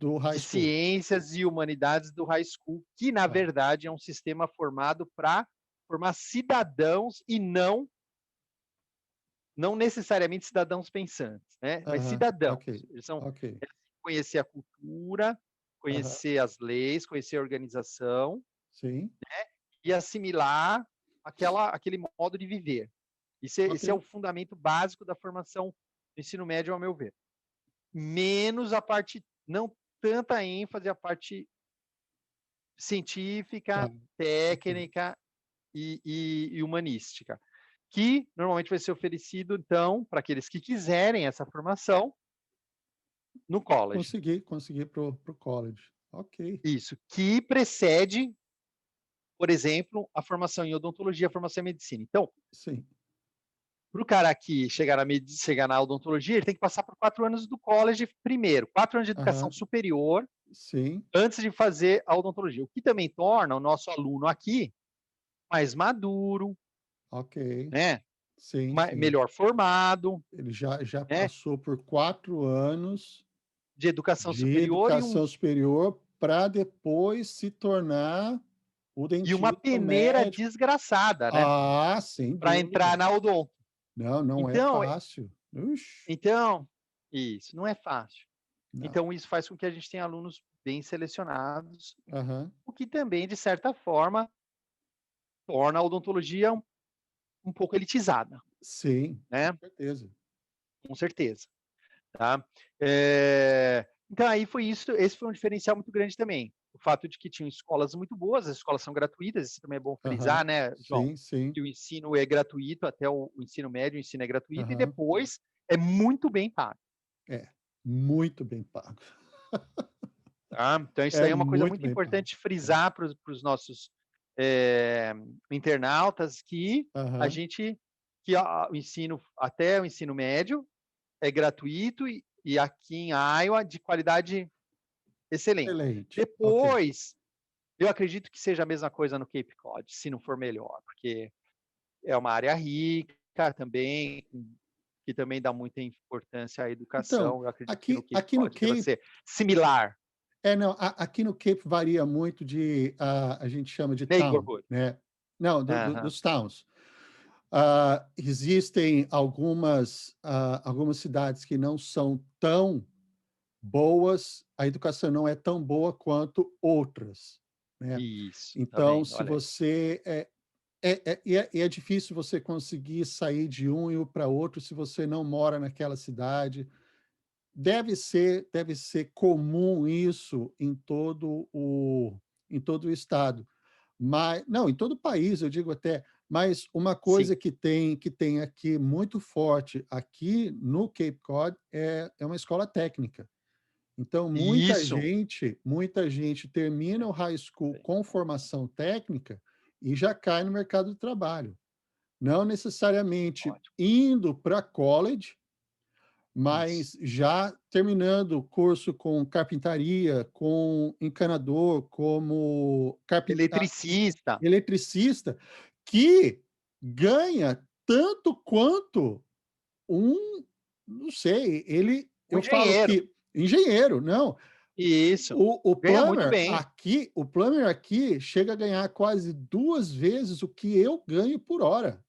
Speaker 2: Do high
Speaker 3: de
Speaker 2: school.
Speaker 3: ciências e humanidades do high school, que na
Speaker 2: Ah,
Speaker 3: verdade é um sistema formado para formar cidadãos e não necessariamente cidadãos pensantes, né? Mas
Speaker 2: aham.
Speaker 3: cidadãos.
Speaker 2: Ok. Ok.
Speaker 3: Eles conhecer a cultura,
Speaker 2: Aham.
Speaker 3: conhecer as leis, conhecer a organização
Speaker 2: Sim.
Speaker 3: e assimilar aquele modo de viver.
Speaker 2: Ok.
Speaker 3: Esse é o fundamento básico da formação do ensino médio, ao meu ver. Menos a parte, não tanta ênfase a parte
Speaker 2: Tá.
Speaker 3: científica,
Speaker 2: Ok.
Speaker 3: técnica e humanística, que normalmente vai ser oferecido, então, para aqueles que quiserem essa formação, no college.
Speaker 2: Consegui pro college. Ok.
Speaker 3: Isso, que precede, por exemplo, a formação em odontologia, a formação em medicina. Então,
Speaker 2: Sim.
Speaker 3: para o cara aqui chegar na odontologia, ele tem que passar por 4 anos do college primeiro, 4 anos de educação
Speaker 2: Aham.
Speaker 3: superior,
Speaker 2: Sim.
Speaker 3: antes de fazer a odontologia. O que também torna o nosso aluno aqui mais maduro,
Speaker 2: Ok.
Speaker 3: né?
Speaker 2: Sim, sim.
Speaker 3: Melhor formado,
Speaker 2: Ele já
Speaker 3: né?
Speaker 2: passou por 4 anos
Speaker 3: De educação
Speaker 2: de
Speaker 3: superior
Speaker 2: educação superior para depois se tornar o
Speaker 3: e uma
Speaker 2: dentista, o
Speaker 3: peneira
Speaker 2: médico.
Speaker 3: desgraçada, né?
Speaker 2: Ah, sem
Speaker 3: Para
Speaker 2: dúvida.
Speaker 3: entrar na odonto.
Speaker 2: Não, não é
Speaker 3: Então,
Speaker 2: fácil. Ixi,
Speaker 3: então, isso não é fácil.
Speaker 2: não.
Speaker 3: Então, isso faz com que a gente tenha alunos bem selecionados,
Speaker 2: Aham.
Speaker 3: o que também, de certa forma, torna a odontologia um pouco elitizada,
Speaker 2: Sim, com
Speaker 3: né?
Speaker 2: certeza.
Speaker 3: Com certeza. Tá? Então, aí foi isso. Esse foi um diferencial muito grande também. O fato de que tinham escolas muito boas, as escolas são gratuitas, isso também é bom
Speaker 2: Aham.
Speaker 3: frisar, né, João?
Speaker 2: Sim, sim.
Speaker 3: Que o ensino é gratuito, até o ensino médio, o ensino é gratuito, e
Speaker 2: Aham.
Speaker 3: depois é muito bem pago.
Speaker 2: É, muito bem pago.
Speaker 3: Tá? Então, isso
Speaker 2: É
Speaker 3: aí é uma coisa
Speaker 2: muito
Speaker 3: muito
Speaker 2: bem pago.
Speaker 3: importante
Speaker 2: É.
Speaker 3: frisar para os nossos internautas que a
Speaker 2: Aham.
Speaker 3: gente, que o ensino, até o ensino médio, é gratuito e aqui em Iowa, de qualidade excelente.
Speaker 2: Excelente. Ok.
Speaker 3: Depois, eu acredito que seja a mesma coisa no Cape Cod, se não for melhor, porque é uma área rica também, que também dá muita importância à
Speaker 2: Então,
Speaker 3: educação. Eu acredito que no
Speaker 2: aqui
Speaker 3: Cape
Speaker 2: aqui no
Speaker 3: Cod deva
Speaker 2: Cape
Speaker 3: ser similar,
Speaker 2: não, aqui no Cape varia muito de, a gente chama de town,
Speaker 3: neighborhood.
Speaker 2: né. Não,
Speaker 3: Aham.
Speaker 2: dos towns. Existem algumas cidades que não são tão boas, a educação não é tão boa quanto outras, né?
Speaker 3: Isso, tá
Speaker 2: Então,
Speaker 3: vendo?
Speaker 2: se
Speaker 3: Olha aí.
Speaker 2: você é difícil você conseguir sair de um e ir para outro se você não mora naquela cidade. Deve ser comum isso em todo o estado. Mas não, em todo o país, eu digo até, mas uma
Speaker 3: Sim.
Speaker 2: coisa que tem aqui muito forte aqui no Cape Cod é uma escola técnica. Então
Speaker 3: Isso.
Speaker 2: muita gente termina o high school
Speaker 3: Bem,
Speaker 2: com formação técnica e já cai no mercado de trabalho. Não necessariamente
Speaker 3: ótimo.
Speaker 2: indo para college,
Speaker 3: Isso.
Speaker 2: mas já terminando o curso com carpintaria, com encanador, como
Speaker 3: Eletricista,
Speaker 2: eletricista, que ganha tanto quanto um, não sei,
Speaker 3: um
Speaker 2: eu falo
Speaker 3: engenheiro.
Speaker 2: que engenheiro, não.
Speaker 3: Isso.
Speaker 2: O
Speaker 3: Ganha muito
Speaker 2: plumber
Speaker 3: bem.
Speaker 2: aqui, o plumber aqui chega a ganhar quase 2 vezes o que eu ganho por hora,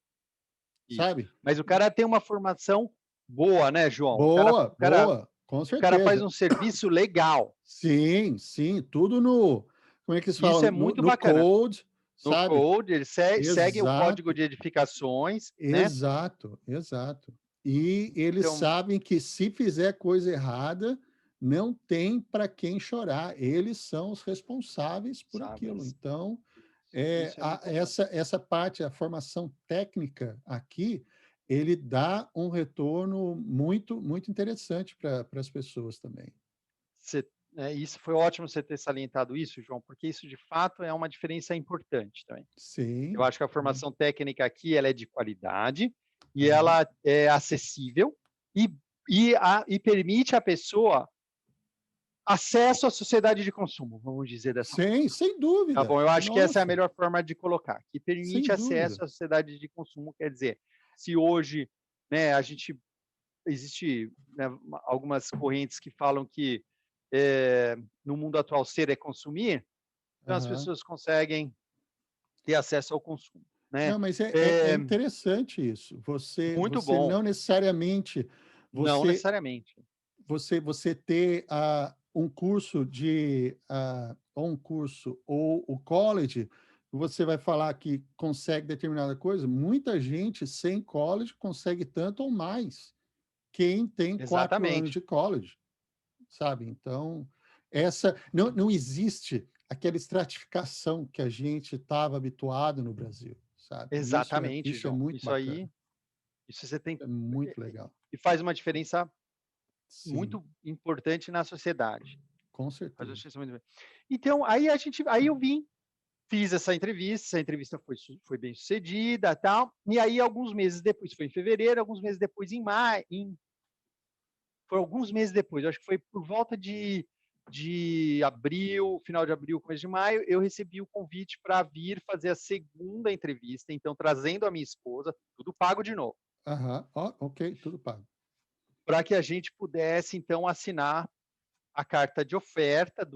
Speaker 3: Isso.
Speaker 2: sabe?
Speaker 3: Mas o cara tem uma formação boa, né, João? O cara
Speaker 2: Boa,
Speaker 3: o cara
Speaker 2: boa, com
Speaker 3: o cara faz
Speaker 2: certeza.
Speaker 3: um serviço legal.
Speaker 2: Sim, sim, tudo no, como é que eles
Speaker 3: Isso
Speaker 2: falam?
Speaker 3: é
Speaker 2: No,
Speaker 3: muito
Speaker 2: no
Speaker 3: bacana.
Speaker 2: code,
Speaker 3: No
Speaker 2: sabe?
Speaker 3: code, eles seguem o código
Speaker 2: Exato,
Speaker 3: de edificações, né.
Speaker 2: exato, exato. E eles
Speaker 3: Então,
Speaker 2: sabem que se fizer coisa errada, não tem para quem chorar. Eles são os responsáveis por
Speaker 3: sabe,
Speaker 2: aquilo. Então,
Speaker 3: isso é muito bom.
Speaker 2: essa parte, a formação técnica aqui, ele dá um retorno muito, muito interessante para as pessoas também.
Speaker 3: Você isso foi ótimo você ter salientado isso, João, porque isso de fato é uma diferença importante também. Eu
Speaker 2: Sim,
Speaker 3: acho que a
Speaker 2: sim.
Speaker 3: formação técnica aqui ela é de qualidade e
Speaker 2: Aham.
Speaker 3: ela é acessível e e permite à pessoa acesso à sociedade de consumo, vamos dizer dessa forma,
Speaker 2: Sim, sem
Speaker 3: tá
Speaker 2: dúvida.
Speaker 3: bom? Eu acho que essa é a
Speaker 2: Nossa,
Speaker 3: melhor forma de colocar, que
Speaker 2: sem
Speaker 3: permite
Speaker 2: dúvida.
Speaker 3: acesso à sociedade de consumo, quer dizer, se hoje, né, a gente existe, né, algumas correntes que falam que, no mundo atual ser é consumir, então as
Speaker 2: Aham.
Speaker 3: pessoas conseguem ter acesso ao consumo, né.
Speaker 2: Não, mas é
Speaker 3: Eh,
Speaker 2: interessante isso. Você
Speaker 3: muito
Speaker 2: você
Speaker 3: bom,
Speaker 2: não necessariamente
Speaker 3: não
Speaker 2: você
Speaker 3: necessariamente.
Speaker 2: você ter, um curso ou o college, você vai falar que consegue determinada coisa, muita gente sem college consegue tanto ou mais quem tem 4 anos
Speaker 3: Exatamente,
Speaker 2: de college. Sabe, então, essa não existe aquela estratificação que a gente estava habituado no Brasil, sabe, e isso é
Speaker 3: exatamente,
Speaker 2: isso é
Speaker 3: João.
Speaker 2: muito
Speaker 3: Isso
Speaker 2: bacana,
Speaker 3: aí, isso você tem
Speaker 2: é muito legal.
Speaker 3: e faz uma diferença
Speaker 2: Sim,
Speaker 3: muito importante na sociedade.
Speaker 2: com
Speaker 3: Faz uma
Speaker 2: certeza.
Speaker 3: diferença muito então, aí eu vim, fiz essa entrevista foi bem-sucedida, tal, e aí alguns meses depois, foi em fevereiro, alguns meses depois em maio, foi alguns meses depois, eu acho que foi por volta de abril, final de abril, começo de maio, eu recebi o convite para vir fazer a segunda entrevista, então trazendo a minha esposa, tudo pago de novo,
Speaker 2: Aham. Ó, ok, tudo pago.
Speaker 3: para que a gente pudesse então assinar a carta de oferta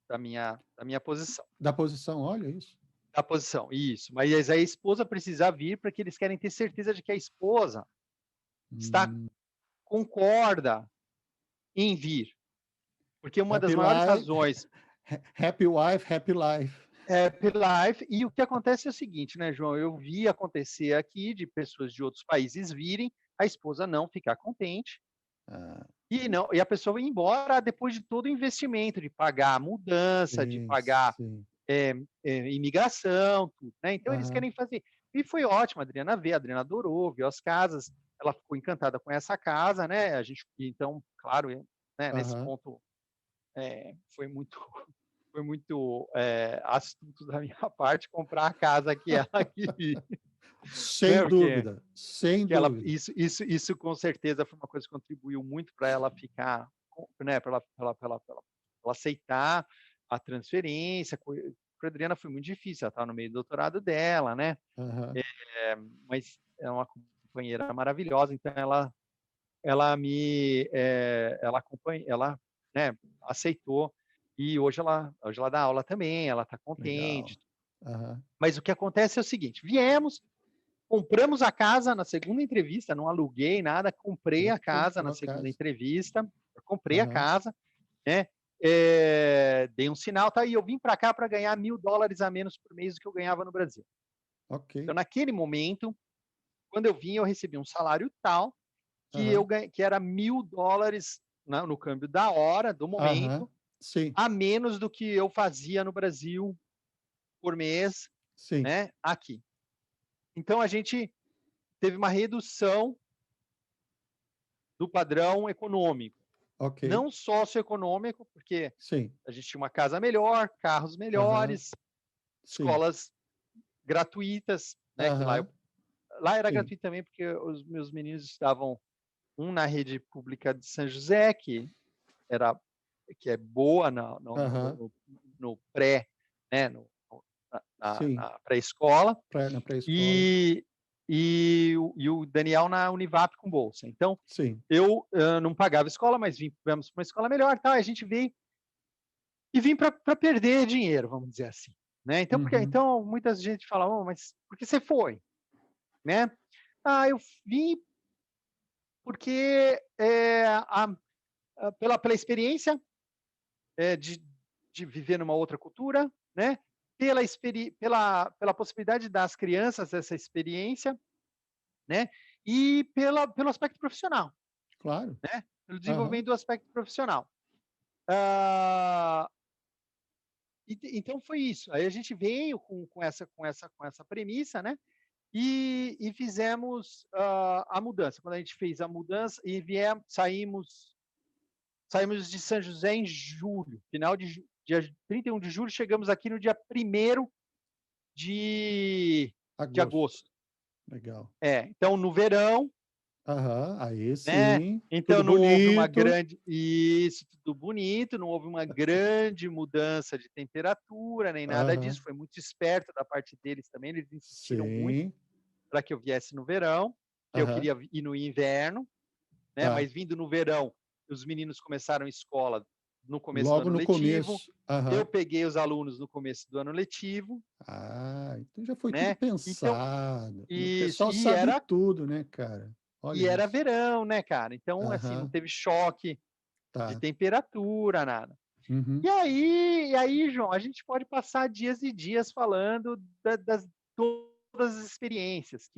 Speaker 3: da minha posição.
Speaker 2: Da posição, olha isso.
Speaker 3: Da posição, isso. Mas a esposa precisa vir, porque eles querem ter certeza de que a esposa está
Speaker 2: Hum,
Speaker 3: concorda em vir. Porque uma das
Speaker 2: happy
Speaker 3: maiores
Speaker 2: life,
Speaker 3: razões
Speaker 2: happy wife, happy life.
Speaker 3: é pela life, e o que acontece é o seguinte, né, João, eu vi acontecer aqui de pessoas de outros países virem, a esposa não ficar contente,
Speaker 2: Ah,
Speaker 3: e a pessoa ir embora depois de todo o investimento, de pagar a mudança, de
Speaker 2: sim,
Speaker 3: pagar,
Speaker 2: sim.
Speaker 3: eh imigração, tudo, né, então eles
Speaker 2: Aham,
Speaker 3: querem fazer. E foi ótimo, a Adriana veio, a Adriana adorou, viu as casas, ela ficou encantada com essa casa, né, a gente então, claro, né, nesse
Speaker 2: aham.
Speaker 3: ponto, foi muito foi muito, astuto da minha parte comprar a casa que ela queria,
Speaker 2: Sem
Speaker 3: né, porque
Speaker 2: dúvida, sem
Speaker 3: que ela
Speaker 2: dúvida.
Speaker 3: isso com certeza foi uma coisa que contribuiu muito para ela ficar com, né, para ela aceitar a transferência, para a Adriana foi muito difícil, ela estava no meio do doutorado dela, né,
Speaker 2: Aham,
Speaker 3: mas é uma companheira maravilhosa, então ela, né, aceitou, e hoje ela dá aula também, ela está
Speaker 2: legal.
Speaker 3: contente.
Speaker 2: Aham,
Speaker 3: Mas o que acontece é o seguinte, viemos, Compramos a casa na segunda entrevista, não aluguei nada, comprei a casa na
Speaker 2: Comprou a
Speaker 3: segunda
Speaker 2: casa.
Speaker 3: entrevista, eu comprei a
Speaker 2: Aham.
Speaker 3: casa, né? Dei um sinal, tá? E eu vim para cá para ganhar $1.000 a menos por mês do que eu ganhava no Brasil.
Speaker 2: Ok.
Speaker 3: Então, naquele momento, quando eu vim, eu recebi um salário tal
Speaker 2: Aham.
Speaker 3: que era $1.000 no câmbio da hora, do
Speaker 2: Aham.
Speaker 3: momento,
Speaker 2: Sim,
Speaker 3: a menos do que eu fazia no Brasil por mês,
Speaker 2: sim.
Speaker 3: né? Aqui. Então, a gente teve uma redução do padrão econômico,
Speaker 2: Ok.
Speaker 3: não socioeconômico, porque
Speaker 2: Sim.
Speaker 3: a gente tinha uma casa melhor, carros
Speaker 2: Aham.
Speaker 3: melhores,
Speaker 2: Sim.
Speaker 3: escolas gratuitas, né? Que
Speaker 2: Aham.
Speaker 3: lá era
Speaker 2: Sim.
Speaker 3: gratuito também, porque os meus meninos estavam um na rede pública de São José, era que é boa
Speaker 2: Aham.
Speaker 3: no pré, né?
Speaker 2: Sim.
Speaker 3: Na pré-escola,
Speaker 2: Na pré-escola.
Speaker 3: e, o Daniel na Univap com bolsa. Então,
Speaker 2: Sim.
Speaker 3: eu não pagava escola, mas viemos para uma escola melhor, tá? A gente veio e vim para perder dinheiro, vamos dizer assim, né? Então,
Speaker 2: Uhum.
Speaker 3: muita gente fala, oh, mas por que você foi, né? Ah, eu vim porque pela experiência de viver numa outra cultura, né? Pela possibilidade das crianças essa experiência, né? E pelo aspecto profissional,
Speaker 2: Claro.
Speaker 3: né? Pelo
Speaker 2: Aham.
Speaker 3: desenvolvimento do aspecto profissional. Ah, então foi isso. Aí a gente veio com essa premissa, né? E fizemos a mudança. Quando a gente fez a mudança e saímos de São José em julho, dia 31 de julho, chegamos aqui no dia 1º de
Speaker 2: Agosto.
Speaker 3: agosto.
Speaker 2: Legal.
Speaker 3: Então no verão,
Speaker 2: Aham. Aí
Speaker 3: né?
Speaker 2: sim.
Speaker 3: Então
Speaker 2: Tudo
Speaker 3: não houve uma
Speaker 2: bonito.
Speaker 3: grande isso, tudo bonito, não houve uma grande mudança de temperatura, nem nada
Speaker 2: Aham.
Speaker 3: disso, foi muito esperto da parte deles também, eles insistiram muito
Speaker 2: Sim.
Speaker 3: para que eu viesse no verão, que eu
Speaker 2: Aham.
Speaker 3: queria ir no inverno, né?
Speaker 2: Tá.
Speaker 3: Mas vindo no verão, os meninos começaram escola no começo do
Speaker 2: Logo
Speaker 3: ano
Speaker 2: no
Speaker 3: letivo,
Speaker 2: começo.
Speaker 3: eu
Speaker 2: Aham.
Speaker 3: peguei os alunos no começo do ano letivo,
Speaker 2: Ah, então já foi tudo
Speaker 3: né? Então,
Speaker 2: pensado. O
Speaker 3: isso,
Speaker 2: pessoal sabe tudo, né, cara? Olha
Speaker 3: e era
Speaker 2: isso.
Speaker 3: verão, né, cara? Então, assim, não
Speaker 2: Aham.
Speaker 3: teve choque de
Speaker 2: Tá.
Speaker 3: temperatura, nada.
Speaker 2: Uhum.
Speaker 3: E aí, João, a gente pode passar dias e dias falando das todas as experiências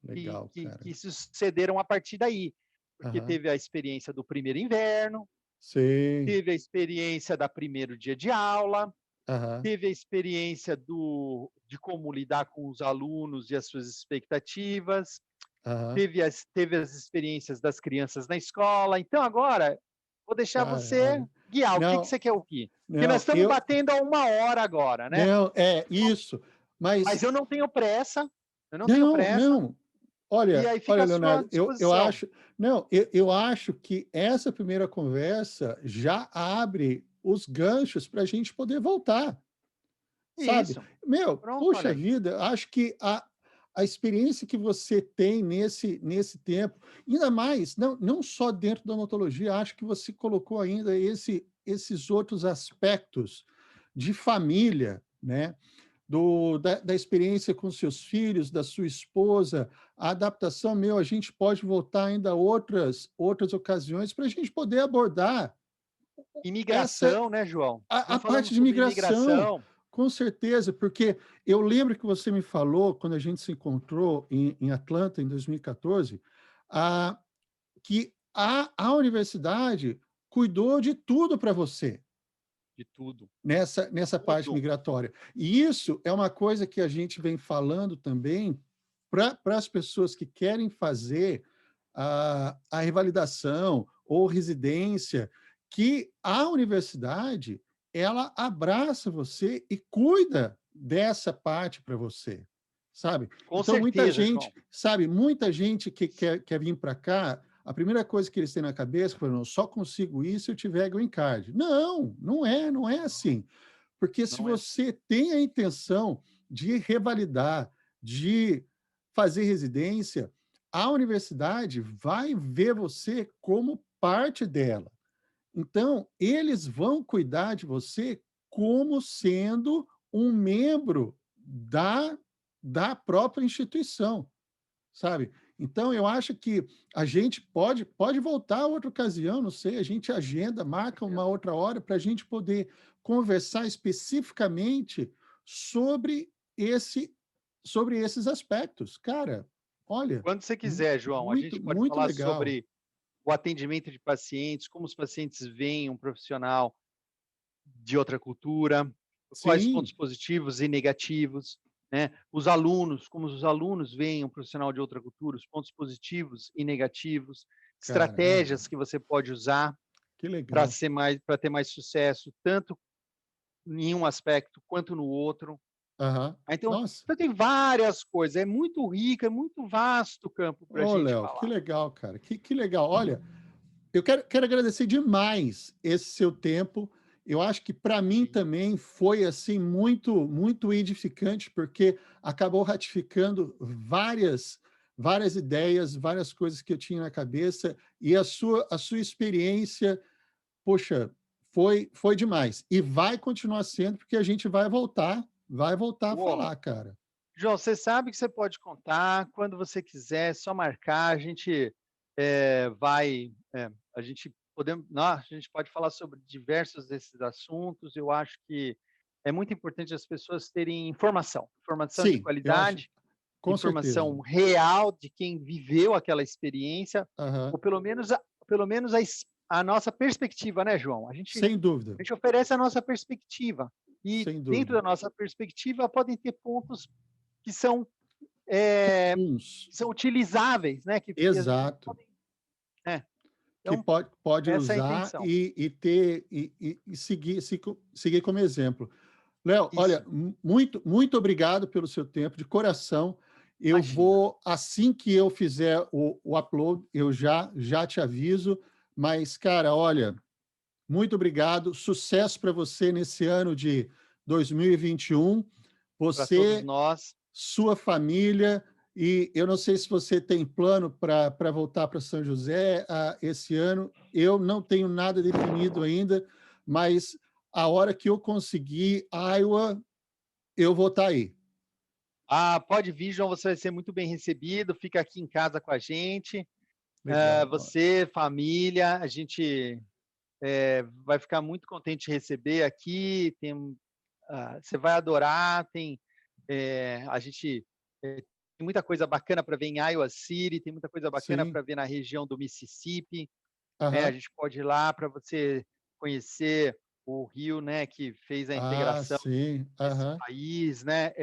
Speaker 2: Legal, cara.
Speaker 3: que sucederam a partir daí. Porque
Speaker 2: Aham.
Speaker 3: teve a experiência do primeiro inverno,
Speaker 2: Sim.
Speaker 3: teve a experiência da primeiro dia de aula,
Speaker 2: Aham.
Speaker 3: teve a experiência de como lidar com os alunos e as suas expectativas,
Speaker 2: Aham.
Speaker 3: teve as experiências das crianças na escola. Então, agora, vou deixar
Speaker 2: Cara,
Speaker 3: você
Speaker 2: olha.
Speaker 3: guiar. O que
Speaker 2: Não,
Speaker 3: você quer ouvir? Porque nós
Speaker 2: não,
Speaker 3: estamos batendo a 1 hora agora, né?
Speaker 2: não, é isso.
Speaker 3: Mas
Speaker 2: Mas
Speaker 3: eu não tenho pressa, eu não tenho
Speaker 2: não,
Speaker 3: pressa,
Speaker 2: não.
Speaker 3: e
Speaker 2: Olha,
Speaker 3: aí fica
Speaker 2: olha,
Speaker 3: à sua
Speaker 2: Leonardo, eu
Speaker 3: disposição.
Speaker 2: acho, não, eu acho que essa primeira conversa já abre os ganchos para a gente poder voltar. Sabe?
Speaker 3: Isso.
Speaker 2: Meu,
Speaker 3: Pronto, olha
Speaker 2: puxa
Speaker 3: aí.
Speaker 2: vida, acho que a experiência que você tem nesse tempo, ainda mais, não só dentro da odontologia, acho que você colocou ainda esses outros aspectos de família, né? Da experiência com seus filhos, da sua esposa, a adaptação, a gente pode voltar ainda a outras ocasiões para a gente poder abordar essa
Speaker 3: Imigração, né, João?
Speaker 2: a
Speaker 3: Não
Speaker 2: parte
Speaker 3: falamos
Speaker 2: de
Speaker 3: sobre
Speaker 2: imigração,
Speaker 3: imigração.
Speaker 2: com certeza, porque eu lembro que você me falou, quando a gente se encontrou em Atlanta, em 2014, ah, que a universidade cuidou de tudo para você
Speaker 3: De tudo,
Speaker 2: nessa parte
Speaker 3: tudo.
Speaker 2: migratória. E isso é uma coisa que a gente vem falando também para as pessoas que querem fazer a revalidação ou residência, que a universidade ela abraça você e cuida dessa parte para você, sabe?
Speaker 3: Com
Speaker 2: Então, muita
Speaker 3: certeza,
Speaker 2: gente,
Speaker 3: João.
Speaker 2: sabe, muita gente que quer vir para cá, a primeira coisa que eles têm na cabeça é, não, só consigo isso se eu tiver green card. Não, não é
Speaker 3: Não,
Speaker 2: assim. Porque se
Speaker 3: não é assim.
Speaker 2: você tem a intenção de revalidar, de fazer residência, a universidade vai ver você como parte dela. Então, eles vão cuidar de você como sendo um membro da própria instituição. sabe? Então, eu acho que a gente pode voltar a outra ocasião, não sei, a gente agenda, marca uma outra hora para a gente poder conversar especificamente sobre esse, sobre esses aspectos. Cara, olha,
Speaker 3: Quando você quiser, João, a
Speaker 2: muito,
Speaker 3: gente pode
Speaker 2: muito
Speaker 3: falar
Speaker 2: legal.
Speaker 3: sobre o atendimento de pacientes, como os pacientes veem um profissional de outra cultura, quais
Speaker 2: Sim,
Speaker 3: pontos positivos e negativos, né? Os alunos, como os alunos veem um profissional de outra cultura, os pontos positivos e negativos,
Speaker 2: cara, olha,
Speaker 3: estratégias que você pode usar
Speaker 2: que
Speaker 3: para
Speaker 2: legal.
Speaker 3: ser mais, para ter mais sucesso, tanto em um aspecto quanto no outro.
Speaker 2: Aham.
Speaker 3: Então,
Speaker 2: Nossa,
Speaker 3: então tem várias coisas, é muito rico, é muito vasto o campo para a
Speaker 2: ô,
Speaker 3: gente
Speaker 2: Léo, que
Speaker 3: falar.
Speaker 2: legal, cara, que legal. Olha, eu quero agradecer demais esse seu tempo. Eu acho que para mim
Speaker 3: Sim.
Speaker 2: também foi assim muito edificante, porque acabou ratificando várias ideias, várias coisas que eu tinha na cabeça, e a sua experiência, poxa, foi demais. E vai continuar sendo, porque a gente vai voltar a
Speaker 3: Uou.
Speaker 2: falar, cara.
Speaker 3: João, você sabe que você pode contar quando você quiser, é só marcar, a gente vai, a gente podemos, a gente pode falar sobre diversos desses assuntos. Eu acho que é muito importante as pessoas terem informação, informação de
Speaker 2: Sim, eu acho,
Speaker 3: qualidade,
Speaker 2: com certeza.
Speaker 3: informação real de quem viveu aquela experiência,
Speaker 2: Aham,
Speaker 3: ou pelo menos a nossa perspectiva, né, João?
Speaker 2: sem dúvida,
Speaker 3: A gente oferece a nossa perspectiva. E
Speaker 2: sem
Speaker 3: dentro
Speaker 2: dúvida.
Speaker 3: da nossa perspectiva podem ter pontos que são, eh,
Speaker 2: Uns,
Speaker 3: que são utilizáveis, né, que as pessoas
Speaker 2: exato,
Speaker 3: podem, é.
Speaker 2: que
Speaker 3: Então,
Speaker 2: pode
Speaker 3: essa é a
Speaker 2: usar
Speaker 3: intenção.
Speaker 2: e ter e seguir como exemplo. Léo, olha,
Speaker 3: Isso,
Speaker 2: muito obrigado pelo seu tempo, de coração. Eu
Speaker 3: imagina.
Speaker 2: vou, assim que eu fizer o upload, eu já te aviso. Mas, cara, olha, muito obrigado. Sucesso para você nesse ano de 2021.
Speaker 3: Para todos
Speaker 2: Você,
Speaker 3: nós.
Speaker 2: sua família, e eu não sei se você tem plano para voltar para São José esse ano. Eu não tenho nada definido ainda, mas a hora que eu conseguir Iowa, eu vou estar aí.
Speaker 3: Ah, pode vir, João, você vai ser muito bem recebido, fica aqui em casa com a gente.
Speaker 2: Legal.
Speaker 3: Você, família, a gente vai ficar muito contente de receber aqui. Você vai adorar. A gente tem muita coisa bacana para ver em Iowa City, tem muita coisa bacana
Speaker 2: Sim.
Speaker 3: para ver na região do Mississippi, né? A
Speaker 2: Aham.
Speaker 3: gente pode ir lá para você conhecer o Rio, né, que fez a
Speaker 2: Ah,
Speaker 3: integração
Speaker 2: sim.
Speaker 3: desse
Speaker 2: Aham.
Speaker 3: país, né?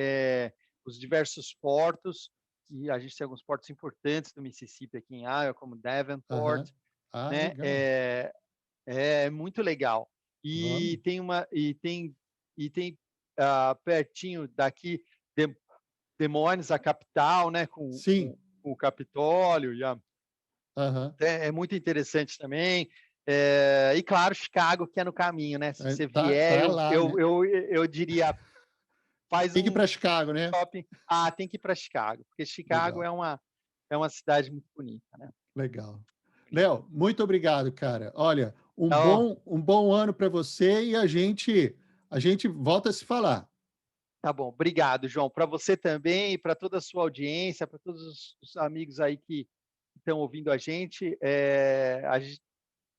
Speaker 3: Os diversos portos, e a gente tem alguns portos importantes do Mississippi aqui em Iowa, como Davenport,
Speaker 2: Aham. Ah,
Speaker 3: né?
Speaker 2: legal.
Speaker 3: É muito legal.
Speaker 2: Vamos.
Speaker 3: E tem uma e tem pertinho daqui Des Moines, a capital, né,
Speaker 2: Sim.
Speaker 3: com o Capitólio,
Speaker 2: Aham.
Speaker 3: é muito interessante também. E claro, Chicago, que é no caminho, né? Se você vier,
Speaker 2: Tá lá, né?
Speaker 3: eu diria, faz
Speaker 2: Tem que ir
Speaker 3: um
Speaker 2: para Chicago, né?
Speaker 3: shopping. Tem que ir para Chicago, porque Chicago
Speaker 2: Legal.
Speaker 3: é uma cidade muito bonita, né?
Speaker 2: Legal. Léo, muito obrigado, cara. Olha, um
Speaker 3: Então,
Speaker 2: bom, um bom ano para você e a gente volta a se falar.
Speaker 3: tá bom. Obrigado, João. Para você também e para toda a sua audiência, para todos os amigos aí que estão ouvindo a gente, a gente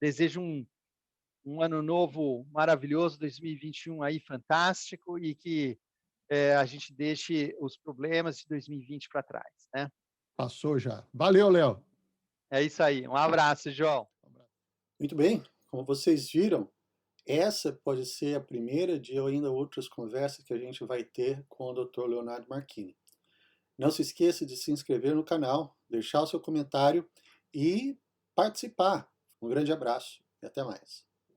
Speaker 3: desejo um ano novo maravilhoso, 2021 aí fantástico, e que a gente deixe os problemas de 2020 para trás, né?
Speaker 2: Passou já. Valeu, Léo.
Speaker 3: É isso aí. Um abraço, João.
Speaker 1: Muito bem, como vocês viram, essa pode ser a primeira de ainda outras conversas que a gente vai ter com o Dr. Leonardo Marchini. Não se esqueça de se inscrever no canal, deixar o seu comentário e participar. Um grande abraço e até mais.